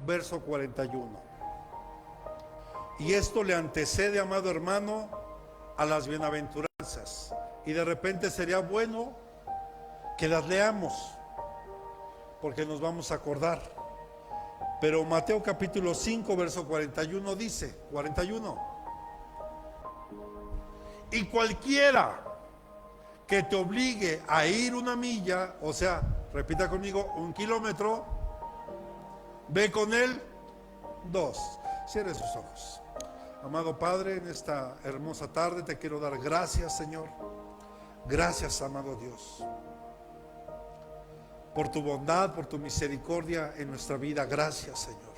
verso 41. Y esto le antecede, amado hermano, a las bienaventuranzas. Y de repente sería bueno que las leamos, porque nos vamos a acordar. Pero Mateo capítulo 5, verso 41 dice, 41. Y cualquiera que te obligue a ir una milla, o sea, repita conmigo, 1 kilómetro, ve con él 2. Cierre sus ojos. Amado Padre, en esta hermosa tarde te quiero dar gracias, Señor. Gracias, amado Dios, por tu bondad, por tu misericordia en nuestra vida. Gracias, Señor.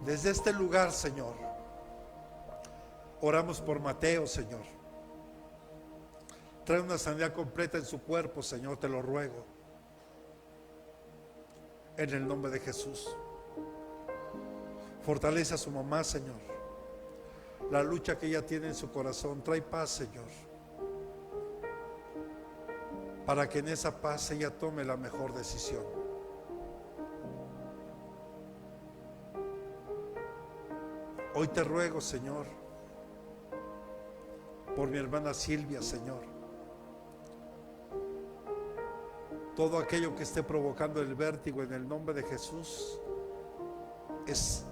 Desde este lugar, Señor, oramos por Mateo, Señor. Trae una sanidad completa en su cuerpo, Señor, te lo ruego. En el nombre de Jesús. Fortalece a su mamá, Señor. La lucha que ella tiene en su corazón, trae paz, Señor. Para que en esa paz ella tome la mejor decisión. Hoy te ruego, Señor, por mi hermana Silvia, Señor. Todo aquello que esté provocando el vértigo en el nombre de Jesús es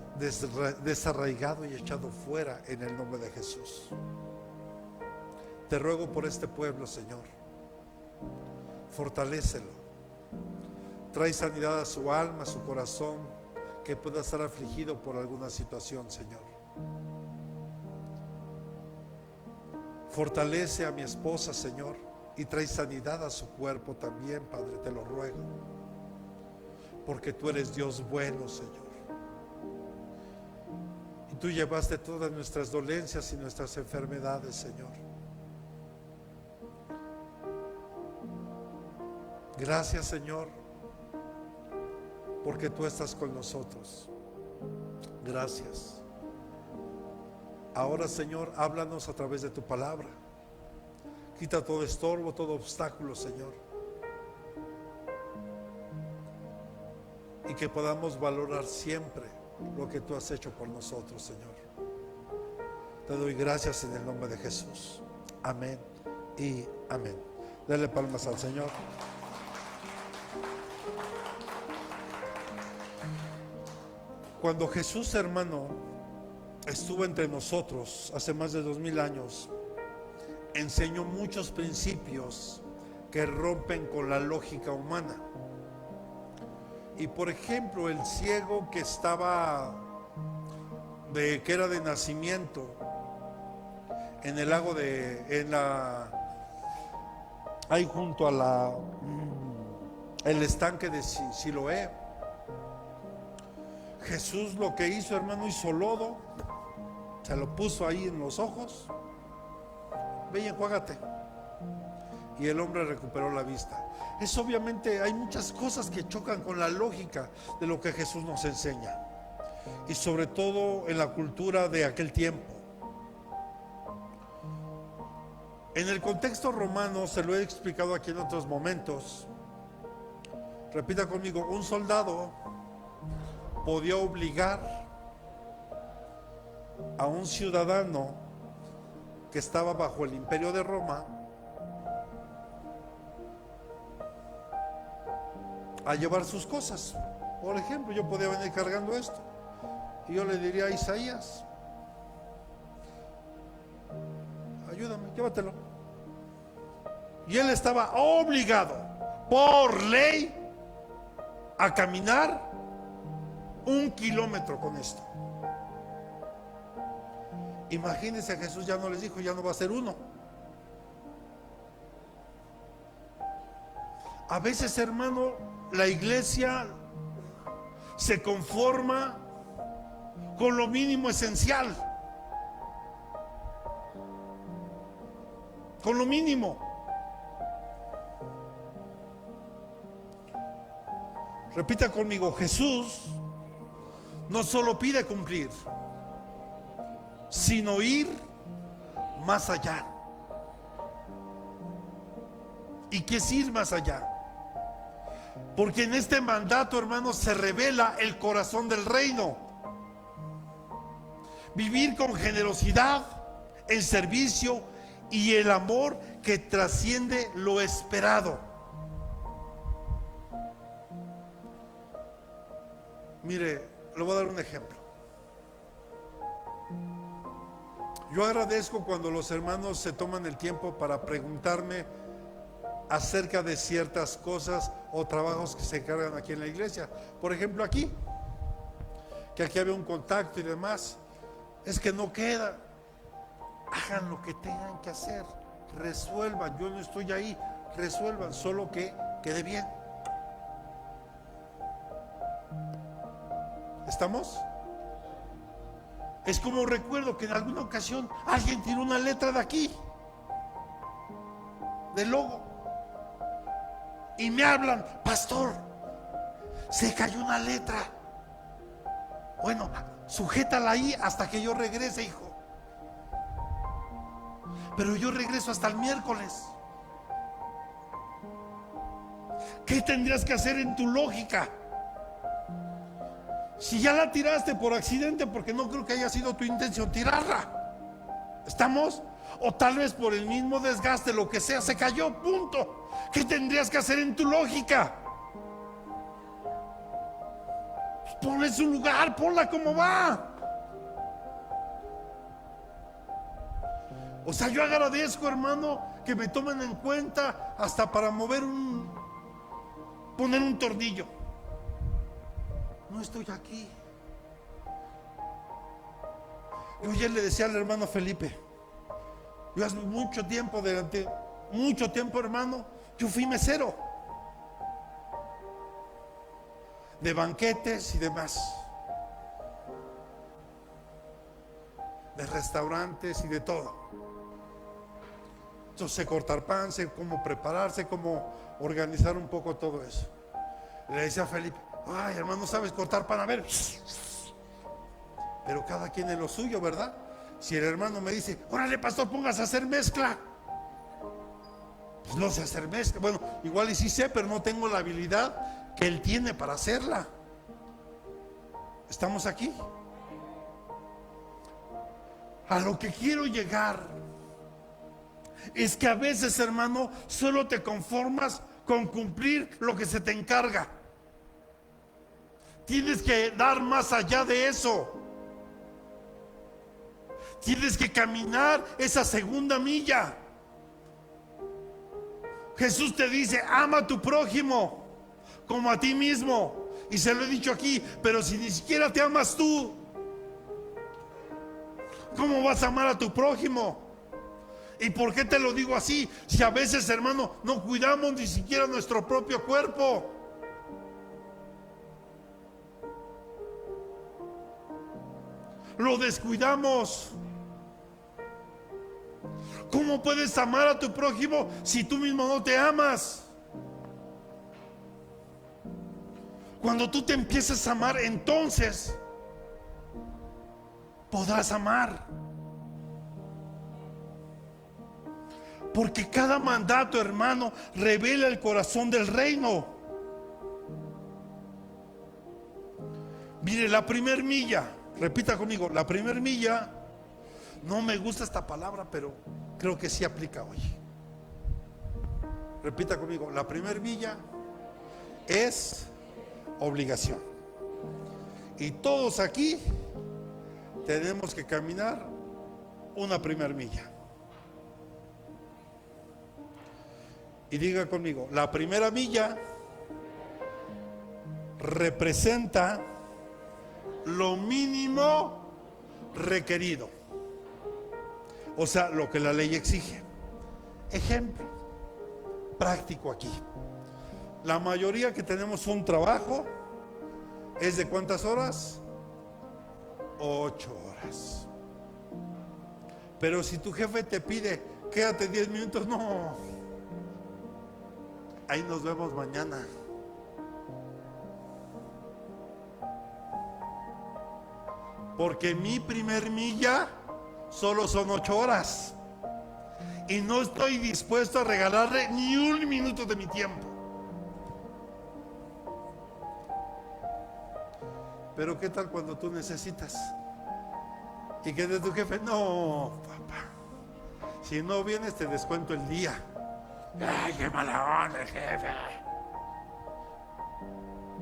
desarraigado y echado fuera en el nombre de Jesús. Te ruego por este pueblo, Señor. Fortalécelo. Trae sanidad a su alma, a su corazón, que pueda estar afligido por alguna situación, Señor. Fortalece a mi esposa, Señor, y trae sanidad a su cuerpo también, Padre, te lo ruego. Porque tú eres Dios bueno, Señor. Y tú llevaste todas nuestras dolencias y nuestras enfermedades, Señor. Gracias, Señor, porque tú estás con nosotros. Gracias. Ahora, Señor, háblanos a través de tu palabra. Quita todo estorbo, todo obstáculo, Señor. Y que podamos valorar siempre lo que tú has hecho por nosotros, Señor. Te doy gracias en el nombre de Jesús. Amén y amén. Dale palmas al Señor. Cuando Jesús, hermano, estuvo entre nosotros hace más de 2000 años, enseñó muchos principios que rompen con la lógica humana. Y por ejemplo, el ciego que era de nacimiento en el lago ahí junto a el estanque de Siloé. Jesús lo que hizo, hermano, hizo lodo, se lo puso ahí en los ojos. Ve y enjuágate. Y el hombre recuperó la vista. Es obviamente, hay muchas cosas que chocan con la lógica de lo que Jesús nos enseña. Y sobre todo en la cultura de aquel tiempo. En el contexto romano, se lo he explicado aquí en otros momentos. Repita conmigo, un soldado podía obligar a un ciudadano que estaba bajo el imperio de Roma a llevar sus cosas. Por ejemplo, yo podía venir cargando esto y yo le diría a Isaías: ayúdame, llévatelo. Y él estaba obligado por ley a caminar 1 kilómetro con esto. Imagínense, Jesús ya no les dijo, ya no va a ser 1. A veces, hermano, la iglesia se conforma con lo mínimo esencial, con lo mínimo. Repita conmigo, Jesús no solo pide cumplir, sino ir más allá. ¿Y qué es ir más allá? Porque en este mandato, hermanos, se revela el corazón del reino. Vivir con generosidad, el servicio y el amor que trasciende lo esperado. Mire, le voy a dar un ejemplo. Yo agradezco cuando los hermanos se toman el tiempo para preguntarme acerca de ciertas cosas o trabajos que se encargan aquí en la iglesia. Por ejemplo, aquí, que aquí había un contacto y demás. Es que no queda. Hagan lo que tengan que hacer, resuelvan. Yo no estoy ahí, resuelvan, solo que quede bien. ¿Estamos? Es como recuerdo que en alguna ocasión alguien tiró una letra de aquí, del logo, y me hablan: pastor, se cayó una letra. Bueno, sujétala ahí hasta que yo regrese, hijo. Pero yo regreso hasta el miércoles. ¿Qué tendrías que hacer en tu lógica? Si ya la tiraste por accidente, porque no creo que haya sido tu intención tirarla. ¿Estamos? O tal vez por el mismo desgaste, lo que sea, se cayó, punto. ¿Qué tendrías que hacer en tu lógica? Ponla en su lugar, ponla como va. O sea, yo agradezco, hermano, que me tomen en cuenta hasta para poner un tornillo. No estoy aquí. Yo ayer le decía al hermano Felipe, yo hace mucho tiempo, hermano, yo fui mesero de banquetes y demás, de restaurantes y de todo. Yo sé cortar pan, sé cómo prepararse, cómo organizar un poco todo eso. Le decía a Felipe: ay, hermano, ¿sabes cortar pan? A ver. Pero cada quien en lo suyo, ¿verdad? Si el hermano me dice: órale, pastor, póngase a hacer mezcla, pues no sé hacer mezcla. Bueno, igual y sí sé, pero no tengo la habilidad que él tiene para hacerla. ¿Estamos aquí? A lo que quiero llegar es que a veces, hermano, solo te conformas con cumplir lo que se te encarga. Tienes que dar más allá de eso. Tienes que caminar esa segunda milla. Jesús te dice: ama a tu prójimo como a ti mismo. Y se lo he dicho aquí, pero si ni siquiera te amas tú, ¿cómo vas a amar a tu prójimo? ¿Y por qué te lo digo así? Si a veces, hermano, no cuidamos ni siquiera nuestro propio cuerpo. Lo descuidamos. ¿Cómo puedes amar a tu prójimo si tú mismo no te amas? Cuando tú te empieces a amar, entonces podrás amar. Porque cada mandato, hermano, revela el corazón del reino. Mire, la primer milla, repita conmigo, la primer milla, no me gusta esta palabra, pero creo que sí aplica hoy. Repita conmigo, la primer milla es obligación. Y todos aquí tenemos que caminar una primer milla. Y diga conmigo, la primera milla representa lo mínimo requerido. O sea, lo que la ley exige. Ejemplo práctico aquí. La mayoría que tenemos un trabajo es de ¿cuántas horas? 8 horas. Pero si tu jefe te pide, quédate 10 minutos, no. Ahí nos vemos mañana. Porque mi primer milla solo son 8 horas. Y no estoy dispuesto a regalarle ni un minuto de mi tiempo. Pero ¿qué tal cuando tú necesitas? ¿Y qué de tu jefe? No, papá, si no vienes te descuento el día. Ay, qué mala onda el jefe.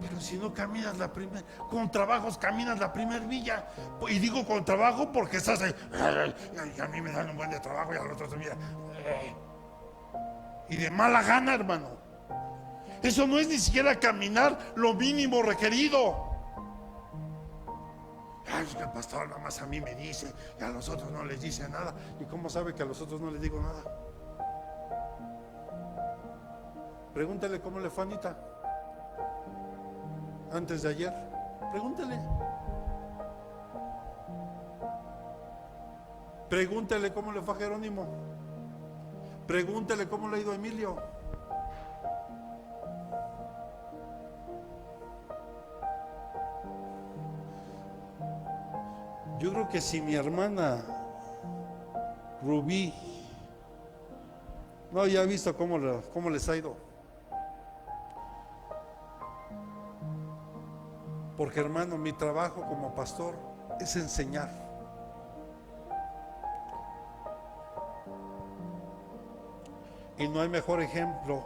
Pero si no caminas la primera, con trabajos caminas la primer milla. Y digo con trabajo porque estás ahí. Y a mí me dan un buen de trabajo y al otro se mira. Y de mala gana, hermano. Eso no es ni siquiera caminar lo mínimo requerido. Ay, el pastor nada más a mí me dice y a los otros no les dice nada. ¿Y cómo sabe que a los otros no les digo nada? Pregúntale cómo le fue a Anita antes de ayer. Pregúntale. Pregúntale cómo le fue a Jerónimo. Pregúntale cómo le ha ido a Emilio. Yo creo que si mi hermana Rubí no ya ha visto cómo les ha ido. Porque, hermano, mi trabajo como pastor es enseñar. Y no hay mejor ejemplo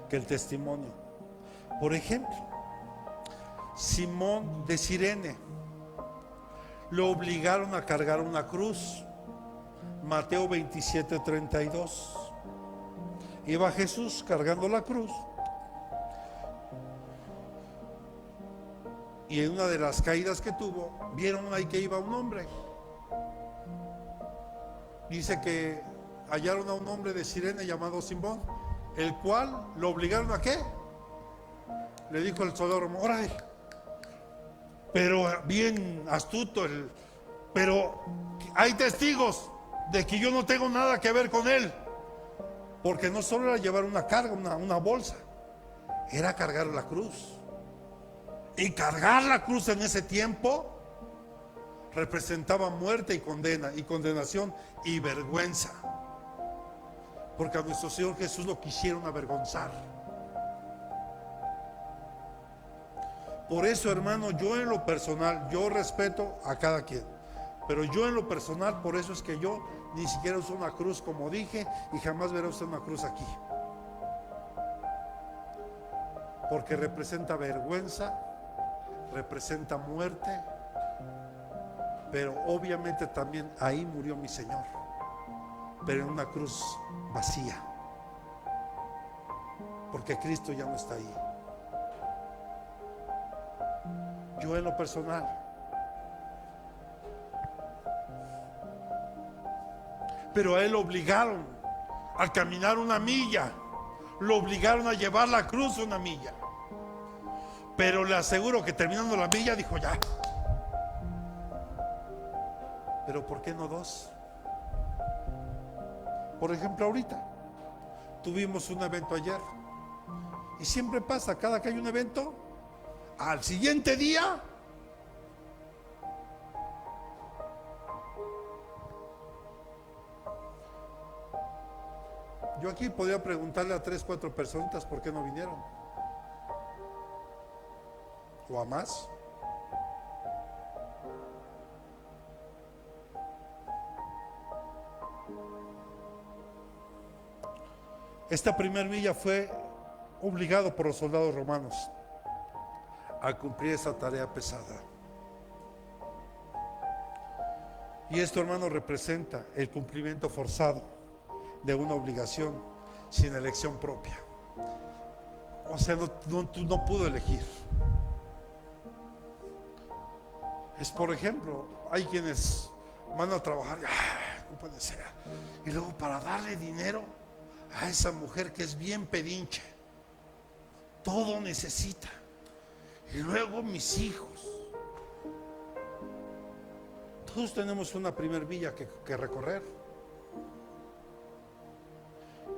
que el testimonio. Por ejemplo, Simón de Cirene lo obligaron a cargar una cruz. Mateo 27:32. Iba Jesús cargando la cruz. Y en una de las caídas que tuvo, vieron ahí que iba un hombre. Dice que hallaron a un hombre de Cirene llamado Simón, el cual lo obligaron a ¿qué? Le dijo el soldado, órale. Pero bien astuto, pero hay testigos de que yo no tengo nada que ver con él. Porque no solo era llevar una carga, una bolsa, era cargar la cruz. Y cargar la cruz en ese tiempo representaba muerte y condena, y condenación y vergüenza. Porque a nuestro Señor Jesús lo quisieron avergonzar. Por eso, hermano, yo en lo personal, yo respeto a cada quien. Pero yo en lo personal, por eso es que yo ni siquiera uso una cruz como dije, y jamás veré usted una cruz aquí. Porque representa vergüenza, representa muerte, pero obviamente también ahí murió mi Señor, pero en una cruz vacía, porque Cristo ya no está ahí. Yo en lo personal, pero a él lo obligaron a caminar una milla, lo obligaron a llevar la cruz una milla. Pero le aseguro que terminando la milla dijo ya. Pero ¿por qué no 2? Por ejemplo, ahorita tuvimos un evento ayer. Y siempre pasa, cada que hay un evento, al siguiente día yo aquí podría preguntarle a 3, 4 personitas por qué no vinieron. O a más. Esta primer milla fue obligado por los soldados romanos a cumplir esa tarea pesada. Y esto, hermano, representa el cumplimiento forzado de una obligación sin elección propia. O sea, no pudo elegir. Es, por ejemplo, hay quienes van a trabajar, no puede ser, y luego para darle dinero a esa mujer que es bien pedinche, todo necesita, y luego mis hijos. Todos tenemos una primer milla que recorrer.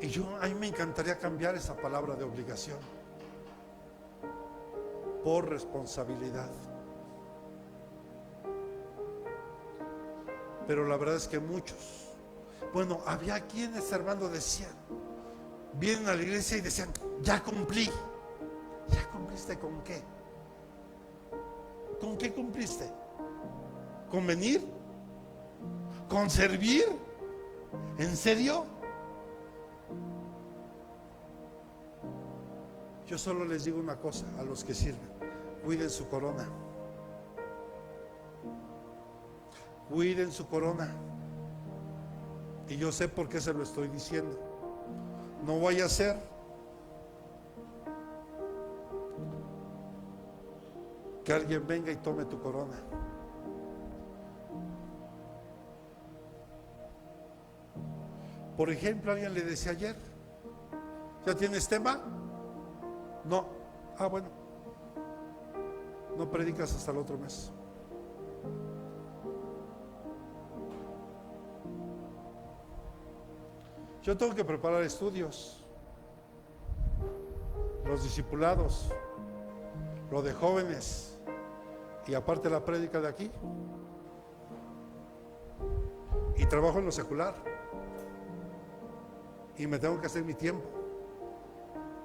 Y a mí me encantaría cambiar esa palabra de obligación por responsabilidad. Pero la verdad es que muchos, bueno, había quienes, hermano, decían, vienen a la iglesia y decían, ya cumplí. ¿Ya cumpliste con qué? qué cumpliste? ¿Con venir? ¿Con servir? ¿En serio? Yo solo les digo una cosa a los que sirven: cuiden su corona. Cuiden su corona. Y yo sé por qué se lo estoy diciendo. No vaya a ser que alguien venga y tome tu corona. Por ejemplo, alguien le decía ayer: ¿ya tienes tema? No. Ah, bueno, no predicas hasta el otro mes. Yo tengo que preparar estudios, los discipulados, lo de jóvenes, y aparte la prédica de aquí. Y trabajo en lo secular. Y me tengo que hacer mi tiempo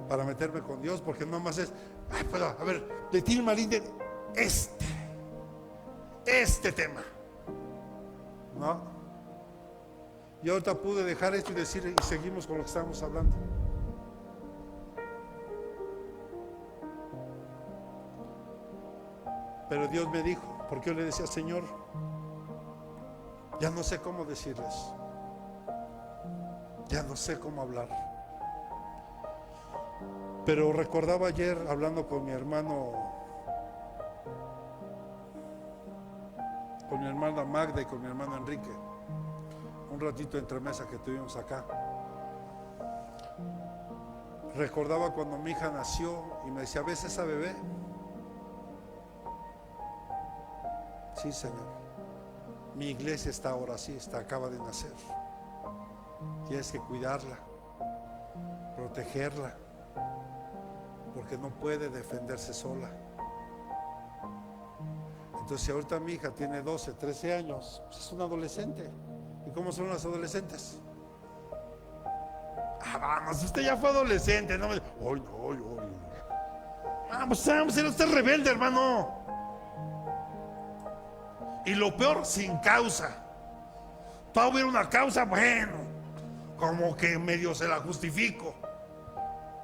para meterme con Dios, porque no más es, ay, pues, a ver, de Tilmarín, de este tema. No. Y ahorita pude dejar esto y decir, y seguimos con lo que estábamos hablando. Pero Dios me dijo, porque yo le decía: Señor, ya no sé cómo decirles, ya no sé cómo hablar. Pero recordaba ayer, hablando con mi hermano, con mi hermana Magda y con mi hermano Enrique, un ratito entre mesa que tuvimos acá. Recordaba cuando mi hija nació y me decía: ¿ves esa bebé? Sí, Señor. Mi iglesia está ahora así, acaba de nacer. Tienes que cuidarla, protegerla, porque no puede defenderse sola. Entonces, si ahorita mi hija tiene 12, 13 años, pues es una adolescente. ¿Y cómo son las adolescentes? Ah, vamos, usted ya fue adolescente, no me... Vamos, era usted rebelde, hermano. Y lo peor, sin causa. Para hubiera una causa, bueno, como que medio se la justifico.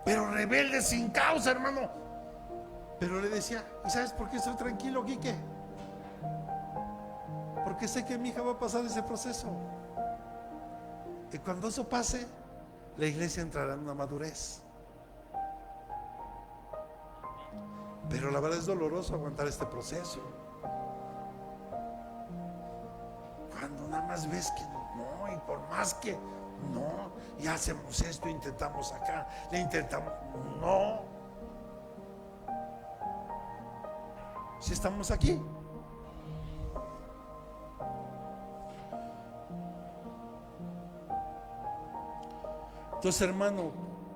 Pero rebelde sin causa, hermano. Pero le decía: ¿y sabes por qué estoy tranquilo, Quique? Porque sé que mi hija va a pasar ese proceso. Y cuando eso pase, la iglesia entrará en una madurez. Pero la verdad es doloroso aguantar este proceso. Cuando nada más ves que no, y por más que no, y hacemos esto, intentamos acá, le intentamos, no. Si estamos aquí. Entonces, hermano,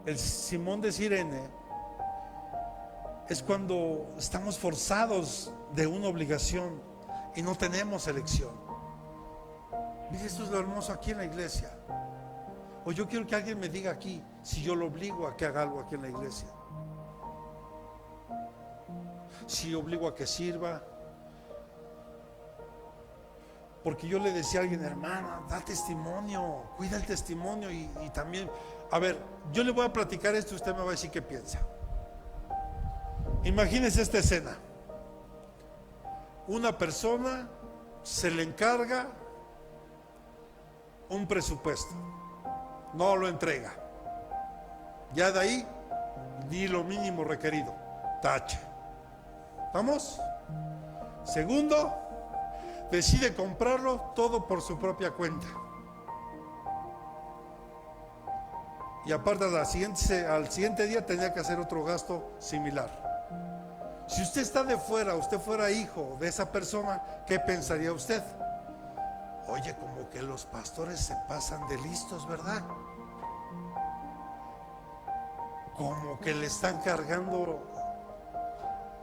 el Simón de Cirene es cuando estamos forzados de una obligación y no tenemos elección. Mire, esto es lo hermoso aquí en la iglesia. O yo quiero que alguien me diga aquí si yo lo obligo a que haga algo aquí en la iglesia, si obligo a que sirva. Porque yo le decía a alguien: hermana, da testimonio, cuida el testimonio. Y también, a ver, yo le voy a platicar esto y usted me va a decir qué piensa. Imagínese esta escena: una persona se le encarga un presupuesto, no lo entrega, ya de ahí di lo mínimo requerido, tache. ¿Vamos? Segundo, decide comprarlo todo por su propia cuenta. Y aparte al siguiente día tenía que hacer otro gasto similar. Si usted está de fuera, usted fuera hijo de esa persona, ¿qué pensaría usted? Oye, como que los pastores se pasan de listos, ¿verdad? Como que le están cargando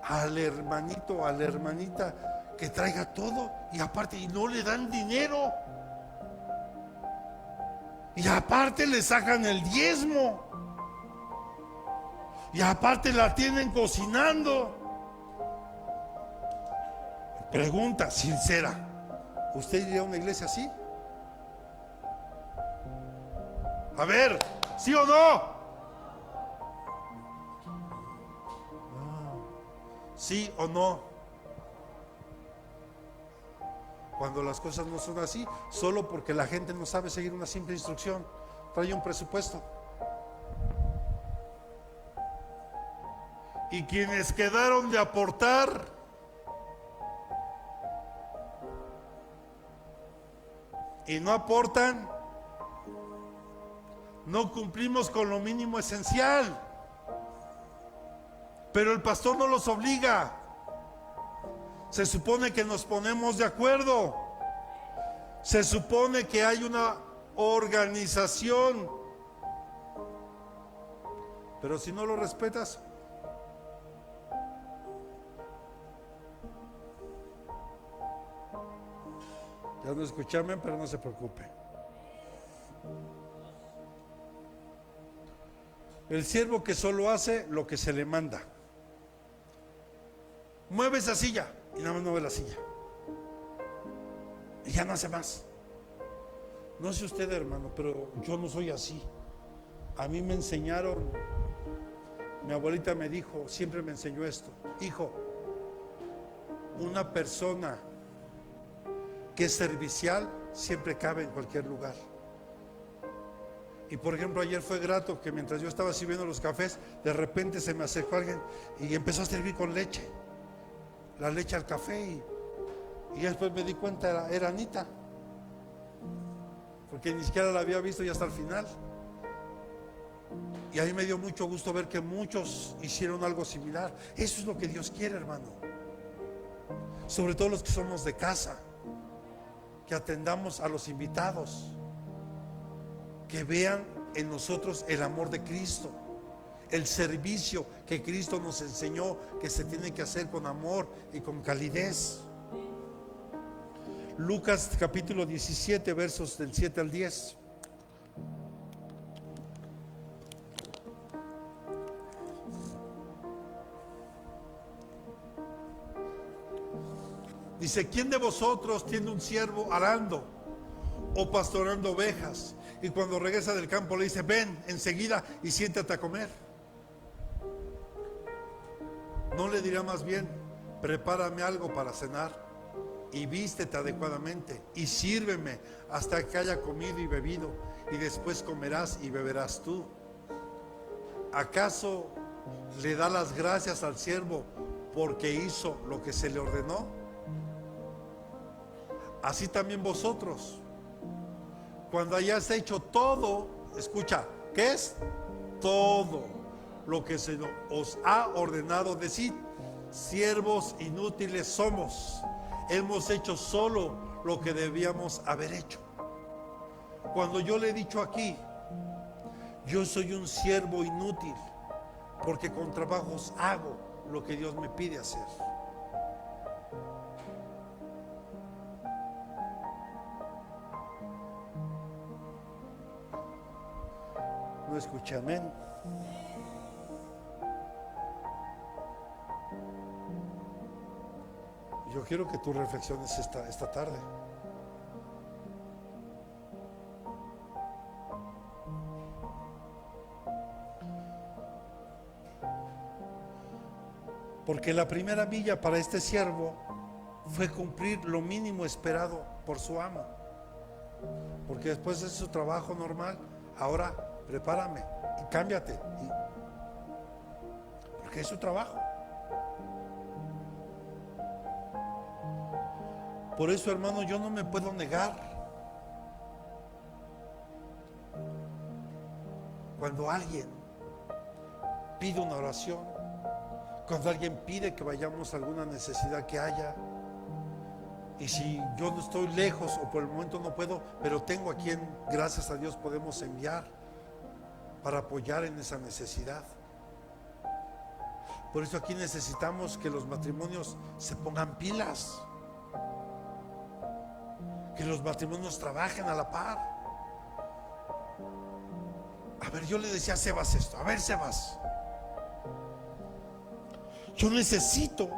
al hermanito, a la hermanita, que traiga todo, y aparte, y no le dan dinero, y aparte le sacan el diezmo, y aparte la tienen cocinando. Pregunta sincera: ¿usted iría a una iglesia así? A ver, ¿sí o no? ¿Sí o no? Cuando las cosas no son así, solo porque la gente no sabe seguir una simple instrucción, trae un presupuesto. Y quienes quedaron de aportar, y no aportan, no cumplimos con lo mínimo esencial. Pero el pastor no los obliga. Se supone que nos ponemos de acuerdo. Se supone que hay una organización. Pero si no lo respetas, ya no escuchame, pero no se preocupe. El siervo que solo hace lo que se le manda. Mueve esa silla y nada más mueve la silla. Y ya no hace más. No sé usted, hermano, pero yo no soy así. A mí me enseñaron, mi abuelita me dijo, siempre me enseñó esto: hijo, una persona que es servicial siempre cabe en cualquier lugar. Y por ejemplo, ayer fue grato que mientras yo estaba sirviendo los cafés, de repente se me acercó alguien y empezó a servir con leche, la leche al café, y después me di cuenta era Anita, porque ni siquiera la había visto ya hasta el final. Y a mí me dio mucho gusto ver que muchos hicieron algo similar. Eso es lo que Dios quiere, hermano, sobre todo los que somos de casa, que atendamos a los invitados, que vean en nosotros el amor de Cristo, el servicio que Cristo nos enseñó que se tiene que hacer con amor y con calidez. Lucas capítulo 17, versos del 7 al 10. Dice: ¿quién de vosotros tiene un siervo arando o pastoreando ovejas, y cuando regresa del campo le dice: ven enseguida y siéntate a comer? ¿No le dirá más bien: prepárame algo para cenar y vístete adecuadamente y sírveme hasta que haya comido y bebido, y después comerás y beberás tú? ¿Acaso le da las gracias al siervo porque hizo lo que se le ordenó? Así también vosotros, cuando hayáis hecho todo, escucha, ¿qué es? Todo lo que se os ha ordenado, decid: siervos inútiles somos, hemos hecho solo lo que debíamos haber hecho. Cuando yo le he dicho aquí, yo soy un siervo inútil, porque con trabajos hago lo que Dios me pide hacer. No escuché amén. Yo quiero que tú reflexiones esta tarde. Porque la primera milla para este siervo fue cumplir lo mínimo esperado por su amo. Porque después de su trabajo normal, ahora prepárame y cámbiate, porque es su trabajo. Por eso, hermano, yo no me puedo negar. Cuando alguien pide una oración, cuando alguien pide que vayamos a alguna necesidad que haya, y si yo no estoy lejos o por el momento no puedo, pero tengo a quien, gracias a Dios, podemos enviar para apoyar en esa necesidad. Por eso aquí necesitamos que los matrimonios se pongan pilas, que los matrimonios trabajen a la par. A ver, yo le decía a Sebas esto: a ver, Sebas, yo necesito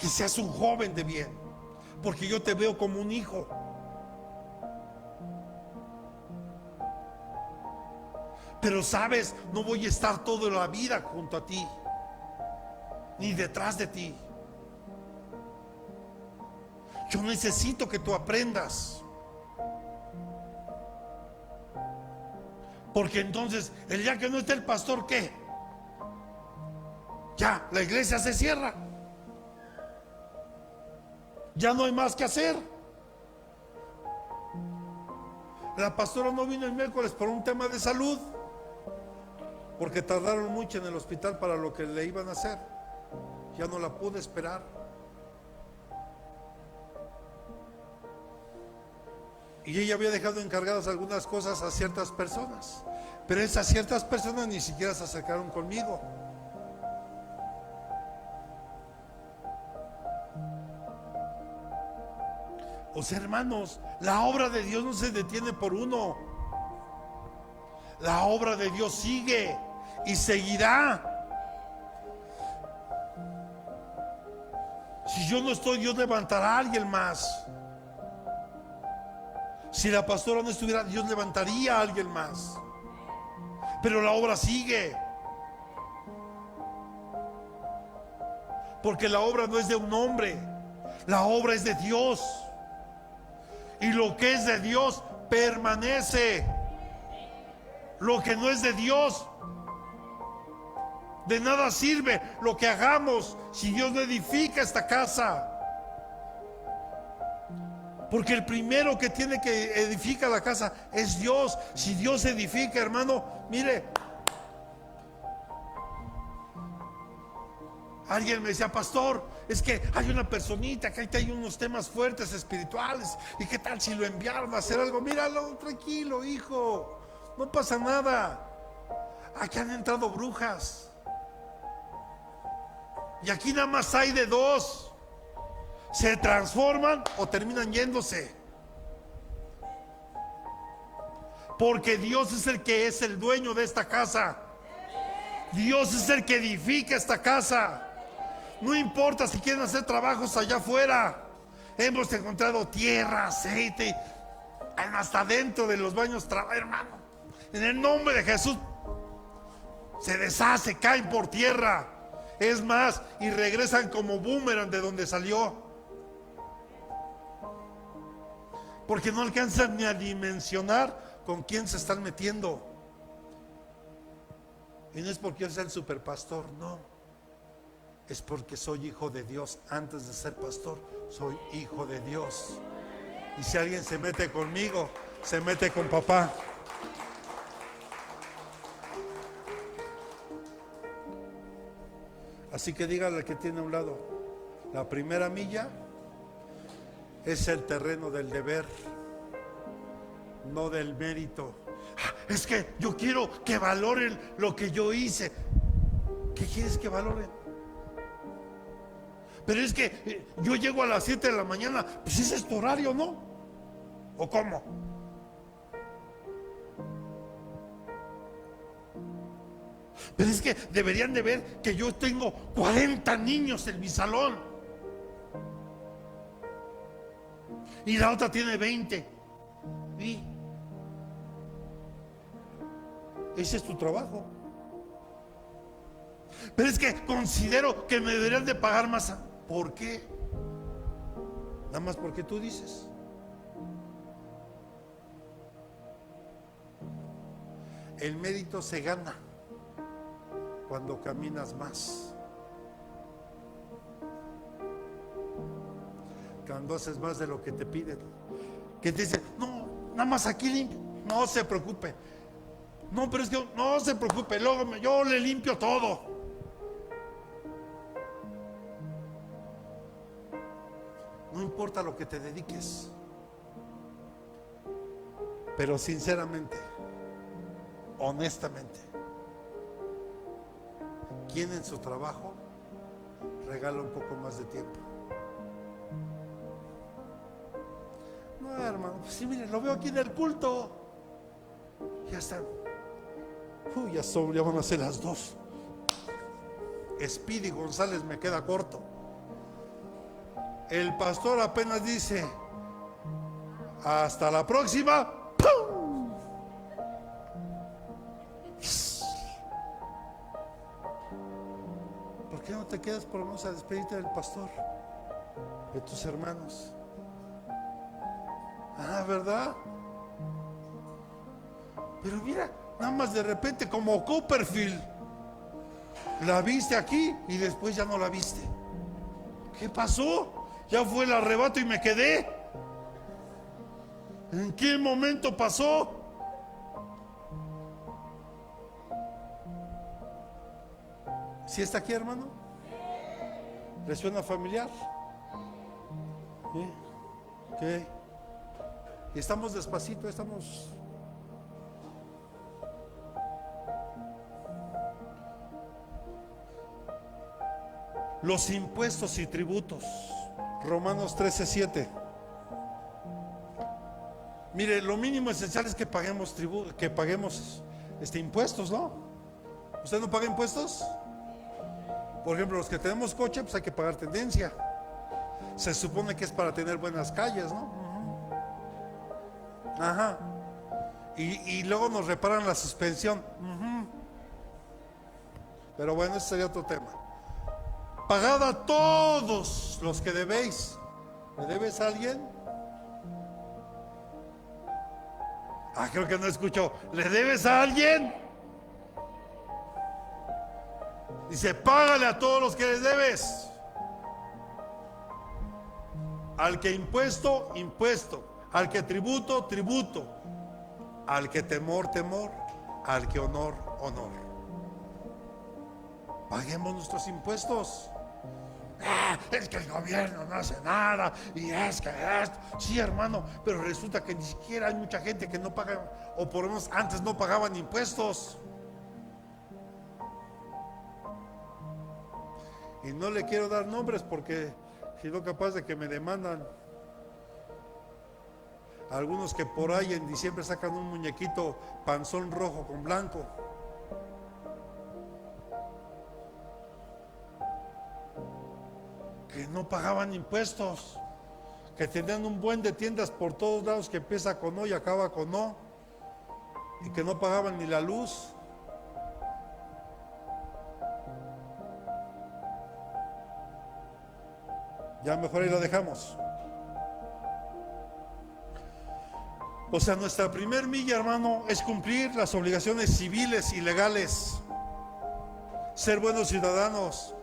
que seas un joven de bien, porque yo te veo como un hijo. Pero sabes, no voy a estar toda la vida junto a ti, ni detrás de ti. Yo necesito que tú aprendas, porque entonces el día que no esté el pastor, ¿qué? Ya, la iglesia se cierra. Ya no hay más que hacer. La pastora no vino el miércoles por un tema de salud, porque tardaron mucho en el hospital para lo que le iban a hacer. Ya no la pude esperar. Y ella había dejado encargadas algunas cosas a ciertas personas, pero esas ciertas personas ni siquiera se acercaron conmigo. O sea, hermanos, la obra de Dios no se detiene por uno. La obra de Dios sigue y seguirá. Si yo no estoy, Dios levantará a alguien más. Si la pastora no estuviera, Dios levantaría a alguien más. Pero la obra sigue. Porque la obra no es de un hombre, la obra es de Dios. Y lo que es de Dios permanece. Lo que no es de Dios, de nada sirve lo que hagamos si Dios no edifica esta casa. Porque el primero que tiene que edificar la casa es Dios. Si Dios edifica, hermano, mire, alguien me decía, pastor, es que hay una personita que ahí hay unos temas fuertes espirituales, y qué tal si lo enviaron a hacer algo. Míralo, tranquilo, hijo, no pasa nada. Aquí han entrado brujas, y aquí nada más hay de dos: se transforman o terminan yéndose. Porque Dios es el que es el dueño de esta casa. Dios es el que edifica esta casa. No importa si quieren hacer trabajos allá afuera. Hemos encontrado tierra, aceite, hasta dentro de los baños, hermano. En el nombre de Jesús se deshace, caen por tierra. Es más, y regresan como boomerang de donde salió. Porque no alcanzan ni a dimensionar con quién se están metiendo. Y no es porque yo sea el superpastor, no. Es porque soy hijo de Dios. Antes de ser pastor, soy hijo de Dios. Y si alguien se mete conmigo, se mete con papá. Así que dígale al que tiene a un lado: la primera milla es el terreno del deber, no del mérito. Es que yo quiero que valoren lo que yo hice. ¿Qué quieres que valoren? Pero es que yo llego a las 7 de la mañana. Pues ese es tu horario, ¿no? ¿O cómo? Pero es que deberían de ver que yo tengo 40 niños en mi salón, y la otra tiene 20. ¿Y ese es tu trabajo? Pero es que considero que me deberían de pagar más. ¿Por qué? Nada más porque tú dices. El mérito se gana cuando caminas más, cuando haces más de lo que te piden. Que te dicen, no, nada más aquí limpio. No se preocupe. No, pero es que no se preocupe, luego yo le limpio todo. No importa lo que te dediques, pero sinceramente, honestamente, ¿quién en su trabajo regala un poco más de tiempo? No, hermano, pues sí, mire, lo veo aquí en el culto. Ya están. Ya van a ser las 2. Speedy González me queda corto. El pastor apenas dice, hasta la próxima. ¡Pum! ¿Por qué no te quedas por lo menos a despedirte del pastor, de tus hermanos? Ah, ¿verdad? Pero mira, nada más de repente como Copperfield, la viste aquí y después ya no la viste. ¿Qué pasó? Ya fue el arrebato y me quedé. ¿En qué momento pasó? ¿Sí está aquí, hermano? ¿Le suena familiar? ¿Sí? ¿Qué? Y estamos despacito, estamos... Los impuestos y tributos. Romanos 13:7. Mire, lo mínimo esencial es que paguemos impuestos, ¿no? ¿Usted no paga impuestos? Por ejemplo, los que tenemos coche, pues hay que pagar tenencia. Se supone que es para tener buenas calles, ¿no? Ajá. Y luego nos reparan la suspensión. Pero bueno, ese sería otro tema. Pagad a todos los que debéis. ¿Le debes a alguien? Creo que no escuchó. ¿Le debes a alguien? Dice, págale a todos los que les debes. Al que impuesto, impuesto. Al que tributo, tributo. Al que temor, temor. Al que honor, honor. Paguemos nuestros impuestos. Es que el gobierno no hace nada. Y es que esto. Sí, hermano, pero resulta que ni siquiera hay mucha gente que no paga, o por lo menos antes no pagaban impuestos. Y no le quiero dar nombres porque si no capaz de que me demandan. Algunos que por ahí en diciembre sacan un muñequito panzón rojo con blanco. Que no pagaban impuestos, que tenían un buen de tiendas por todos lados que empieza con O y acaba con O, y que no pagaban ni la luz. Ya mejor ahí la dejamos. O sea, nuestra primer milla, hermano, es cumplir las obligaciones civiles y legales, ser buenos ciudadanos,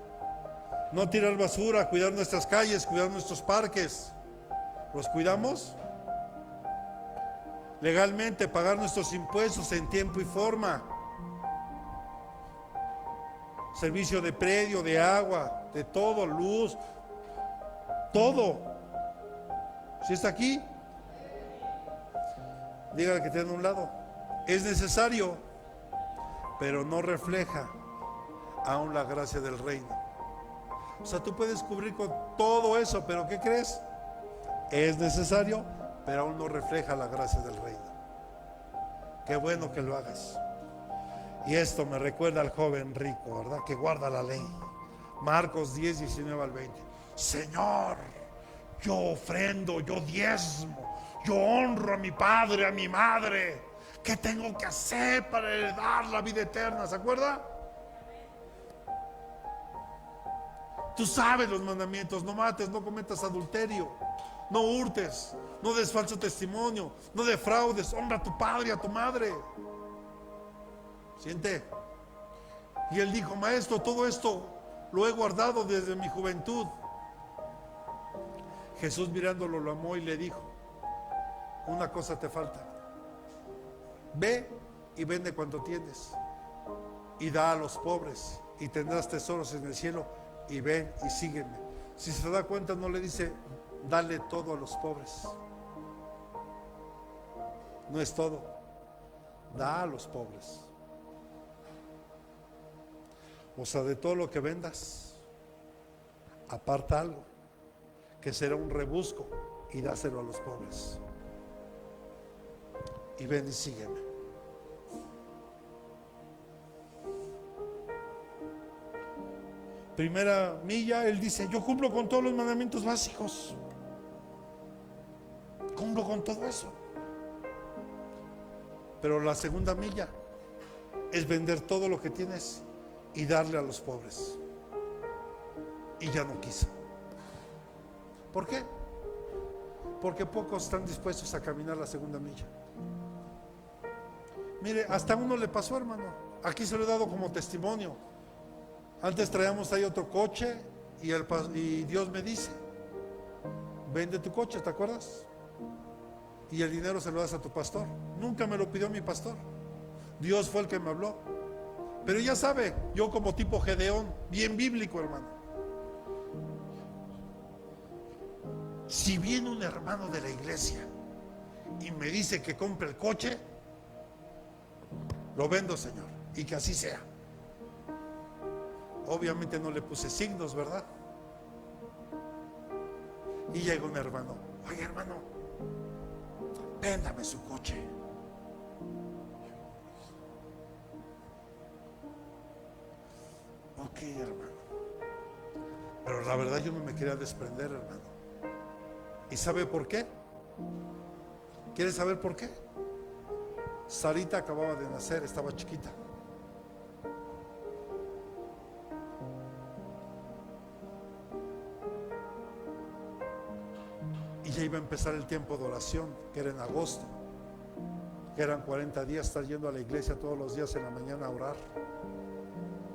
no tirar basura, cuidar nuestras calles, cuidar nuestros parques. ¿Los cuidamos? Legalmente, pagar nuestros impuestos en tiempo y forma. Servicio de predio, de agua, de todo, luz, todo. ¿Sí está aquí? Dígale que tiene a un lado. Es necesario, pero no refleja aún la gracia del reino. O sea, tú puedes cubrir con todo eso, pero ¿qué crees? Es necesario, pero aún no refleja la gracia del reino. Qué bueno que lo hagas. Y esto me recuerda al joven rico, ¿verdad? Que guarda la ley. Marcos 10, 19 al 20. Señor, yo ofrendo, yo diezmo, yo honro a mi padre, a mi madre. ¿Qué tengo que hacer para heredar la vida eterna? ¿Se acuerda? Tú sabes los mandamientos: no mates, no cometas adulterio, no hurtes, no des falso testimonio, no defraudes, honra a tu padre y a tu madre. Siente. Y él dijo: maestro, todo esto lo he guardado desde mi juventud. Jesús, mirándolo, lo amó y le dijo: una cosa te falta. Ve y vende cuanto tienes y da a los pobres y tendrás tesoros en el cielo, y ven y sígueme. Si se da cuenta, no le dice dale todo a los pobres. No es todo. Da a los pobres. O sea, de todo lo que vendas, aparta algo, que será un rebusco, y dáselo a los pobres. Y ven y sígueme. primera milla, él dice, yo cumplo con todos los mandamientos básicos. Cumplo con todo eso. Pero la segunda milla es vender todo lo que tienes y darle a los pobres. Y ya no quiso. ¿Por qué? Porque pocos están dispuestos a caminar la segunda milla. Mire, hasta a uno le pasó, hermano. Aquí se lo he dado como testimonio. Antes traíamos ahí otro coche y Dios me dice, vende tu coche, ¿te acuerdas? Y el dinero se lo das a tu pastor. Nunca me lo pidió mi pastor. Dios fue el que me habló. Pero ya sabe, yo como tipo Gedeón, bien bíblico, hermano. Si viene un hermano de la iglesia y me dice que compre el coche, lo vendo, Señor, y que así sea. Obviamente no le puse signos, ¿verdad? Y llega un hermano, oye, hermano, véndame su coche. Ok, hermano. Pero la verdad yo no me quería desprender, hermano. ¿Y sabe por qué? ¿Quiere saber por qué? Sarita acababa de nacer, estaba chiquita. Y ya iba a empezar el tiempo de oración, que era en agosto, que eran 40 días estar yendo a la iglesia todos los días en la mañana a orar.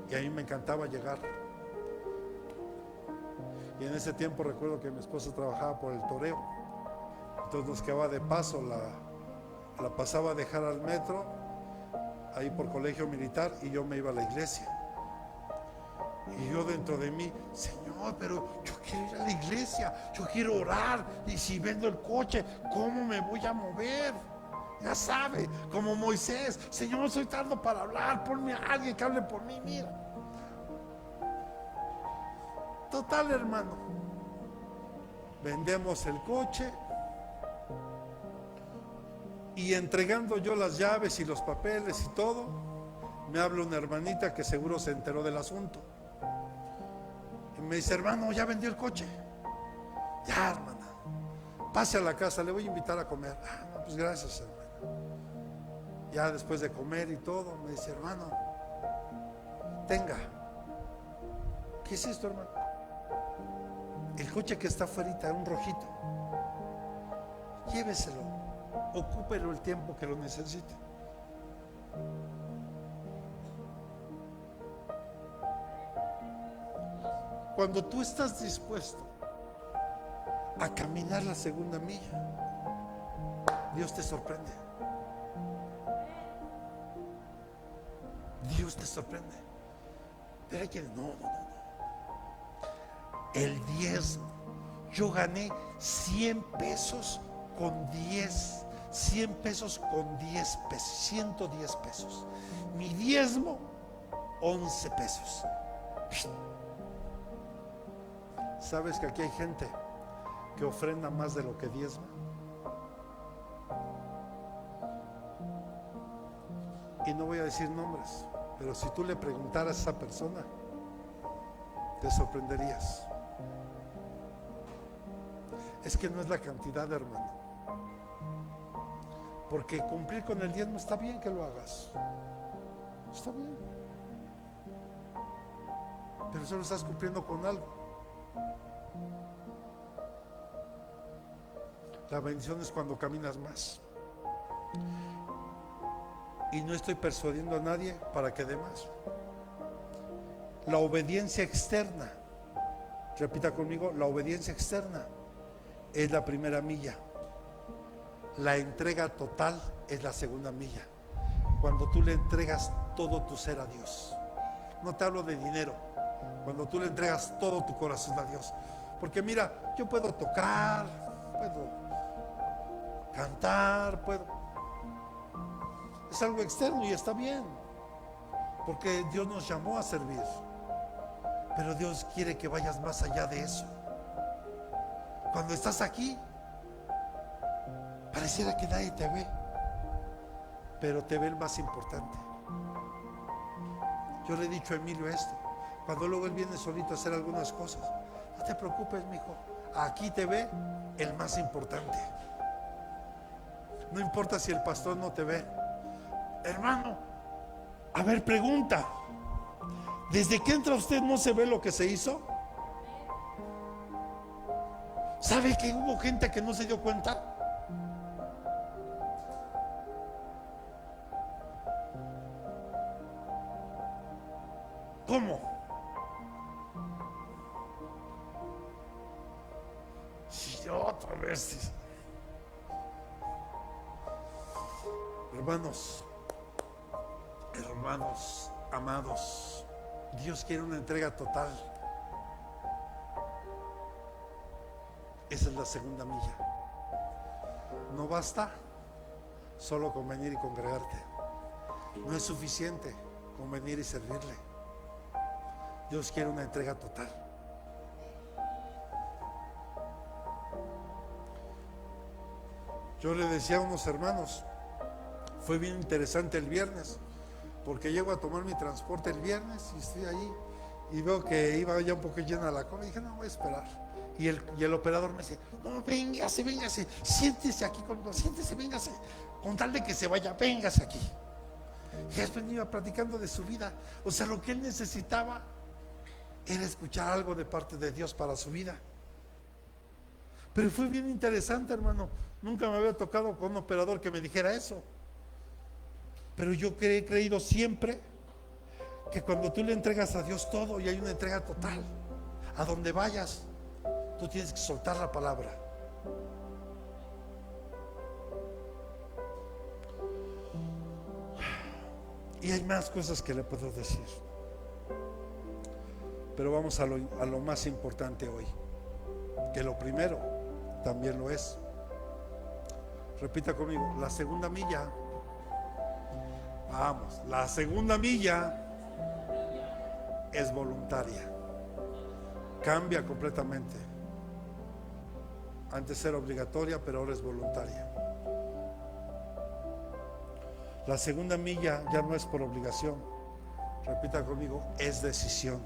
Y a mí me encantaba llegar. Y en ese tiempo recuerdo que mi esposa trabajaba por el toreo. Entonces nos quedaba de paso, la pasaba a dejar al metro, ahí por colegio militar, y yo me iba a la iglesia. Y yo dentro de mí, Señor, pero yo quiero ir a la iglesia, yo quiero orar, y si vendo el coche, ¿cómo me voy a mover? Ya sabe, como Moisés, Señor, soy tardo para hablar, ponme a alguien que hable por mí, mira. Total, hermano, vendemos el coche y entregando yo las llaves y los papeles y todo, me habla una hermanita que seguro se enteró del asunto y me dice, hermano, ¿ya vendió el coche? Ya, hermana, pase a la casa, le voy a invitar a comer. Ah, no, pues gracias, hermano. Ya después de comer y todo, me dice, hermano, tenga. ¿Qué es esto, hermano? El coche que está afuera, un rojito. Lléveselo, ocúpelo el tiempo que lo necesite. Cuando tú estás dispuesto a caminar la segunda milla, Dios te sorprende. Dios te sorprende. Pero hay quienes, no. El diezmo. Yo gané 100 pesos con 10. 100 pesos con 10 pesos. 110 pesos. Mi diezmo, 11 pesos. ¿Sabes que aquí hay gente que ofrenda más de lo que diezma? Y no voy a decir nombres, pero si tú le preguntaras a esa persona, te sorprenderías. Es que no es la cantidad, hermano. Porque cumplir con el diezmo está bien que lo hagas. Está bien. Pero solo estás cumpliendo con algo. La bendición es cuando caminas más. Y no estoy persuadiendo a nadie para que dé más. La obediencia externa, repita conmigo, la obediencia externa es la primera milla. La entrega total es la segunda milla. Cuando tú le entregas todo tu ser a Dios. No te hablo de dinero. Cuando tú le entregas todo tu corazón a Dios. Porque mira, yo puedo tocar, puedo cantar, es algo externo y está bien. Porque Dios nos llamó a servir. Pero Dios quiere que vayas más allá de eso. Cuando estás aquí, pareciera que nadie te ve, pero te ve el más importante. Yo le he dicho a Emilio esto: Cuando luego Él viene solito a hacer algunas cosas. No te preocupes, mijo. Aquí te ve el más importante. No importa si el pastor no te ve. Hermano, a ver, pregunta. ¿Desde que entra usted no se ve lo que se hizo? ¿Sabe que hubo gente que no se dio cuenta? ¿Cómo? Si otra vez. Hermanos, amados, Dios quiere una entrega total. Esa es la segunda milla. No basta solo con venir y congregarte. No es suficiente con venir y servirle. Dios quiere una entrega total. Yo le decía a unos hermanos, fue bien interesante el viernes, porque llego a tomar mi transporte el viernes y estoy ahí y veo que iba ya un poco llena la cola y dije, no, voy a esperar. Y el operador me dice, no, véngase, siéntese aquí conmigo, siéntese, véngase, con tal de que se vaya, véngase aquí. Y después iba platicando de su vida. O sea, lo que él necesitaba era escuchar algo de parte de Dios para su vida. Pero fue bien interesante, hermano. Nunca me había tocado con un operador que me dijera eso. Pero yo he creído siempre que cuando tú le entregas a Dios todo y hay una entrega total, a donde vayas, tú tienes que soltar la palabra. Y hay más cosas que le puedo decir, pero vamos a lo más importante hoy, que lo primero también lo es. Repita conmigo, la segunda milla. Vamos, la segunda milla es voluntaria. Cambia completamente. Antes era obligatoria, pero ahora es voluntaria. La segunda milla ya no es por obligación. Repita conmigo, es decisión.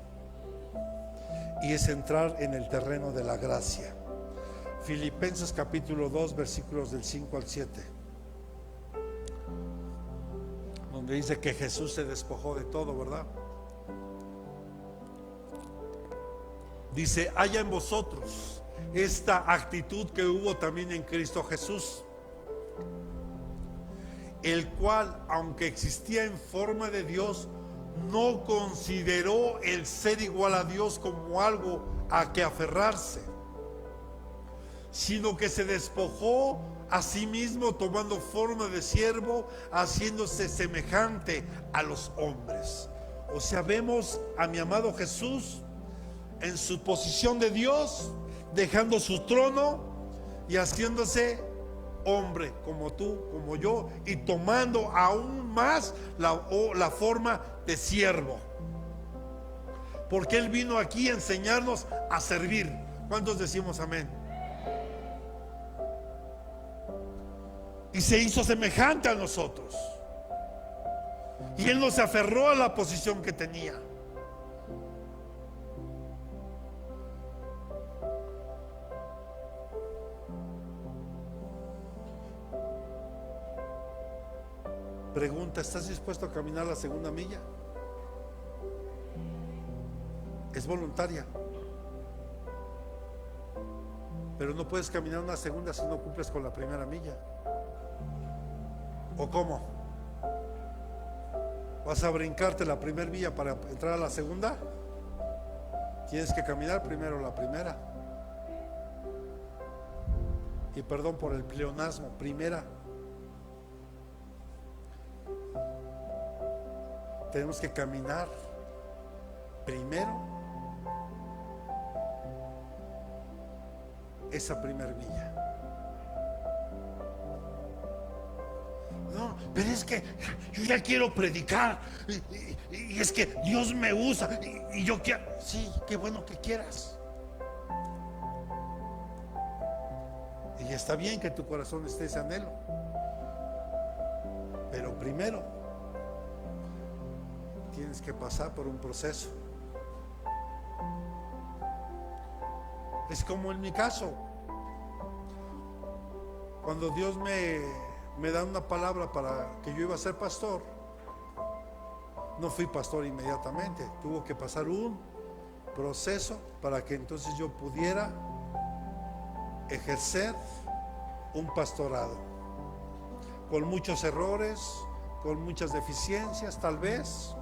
Y es entrar en el terreno de la gracia. Filipenses capítulo 2, versículos del 5 al 7. Donde dice que Jesús se despojó de todo, ¿verdad? Dice, haya en vosotros esta actitud que hubo también en Cristo Jesús, el cual, aunque existía en forma de Dios, no consideró el ser igual a Dios como algo a que aferrarse, sino que se despojó a sí mismo, tomando forma de siervo, haciéndose semejante a los hombres. O sea, vemos a mi amado Jesús en su posición de Dios, dejando su trono y haciéndose hombre como tú, como yo, y tomando aún más la forma de siervo, porque Él vino aquí a enseñarnos a servir. ¿Cuántos decimos amén? Y se hizo semejante a nosotros, y Él no se aferró a la posición que tenía. Pregunta, ¿estás dispuesto a caminar la segunda milla? Es voluntaria, pero no puedes caminar una segunda si no cumples con la primera milla. ¿O cómo? ¿Vas a brincarte la primera milla para entrar a la segunda? Tienes que caminar primero la primera. Y perdón por el pleonasmo, primera. Tenemos que caminar primero esa primera milla. No, pero es que yo ya quiero predicar y es que Dios me usa y yo quiero. Sí, qué bueno que quieras. Y está bien que en tu corazón esté ese anhelo, pero primero tienes que pasar por un proceso Es como en mi caso, cuando Dios me da una palabra para que yo iba a ser pastor, no fui pastor inmediatamente, tuvo que pasar un proceso para que entonces yo pudiera ejercer un pastorado, con muchos errores, con muchas deficiencias tal vez,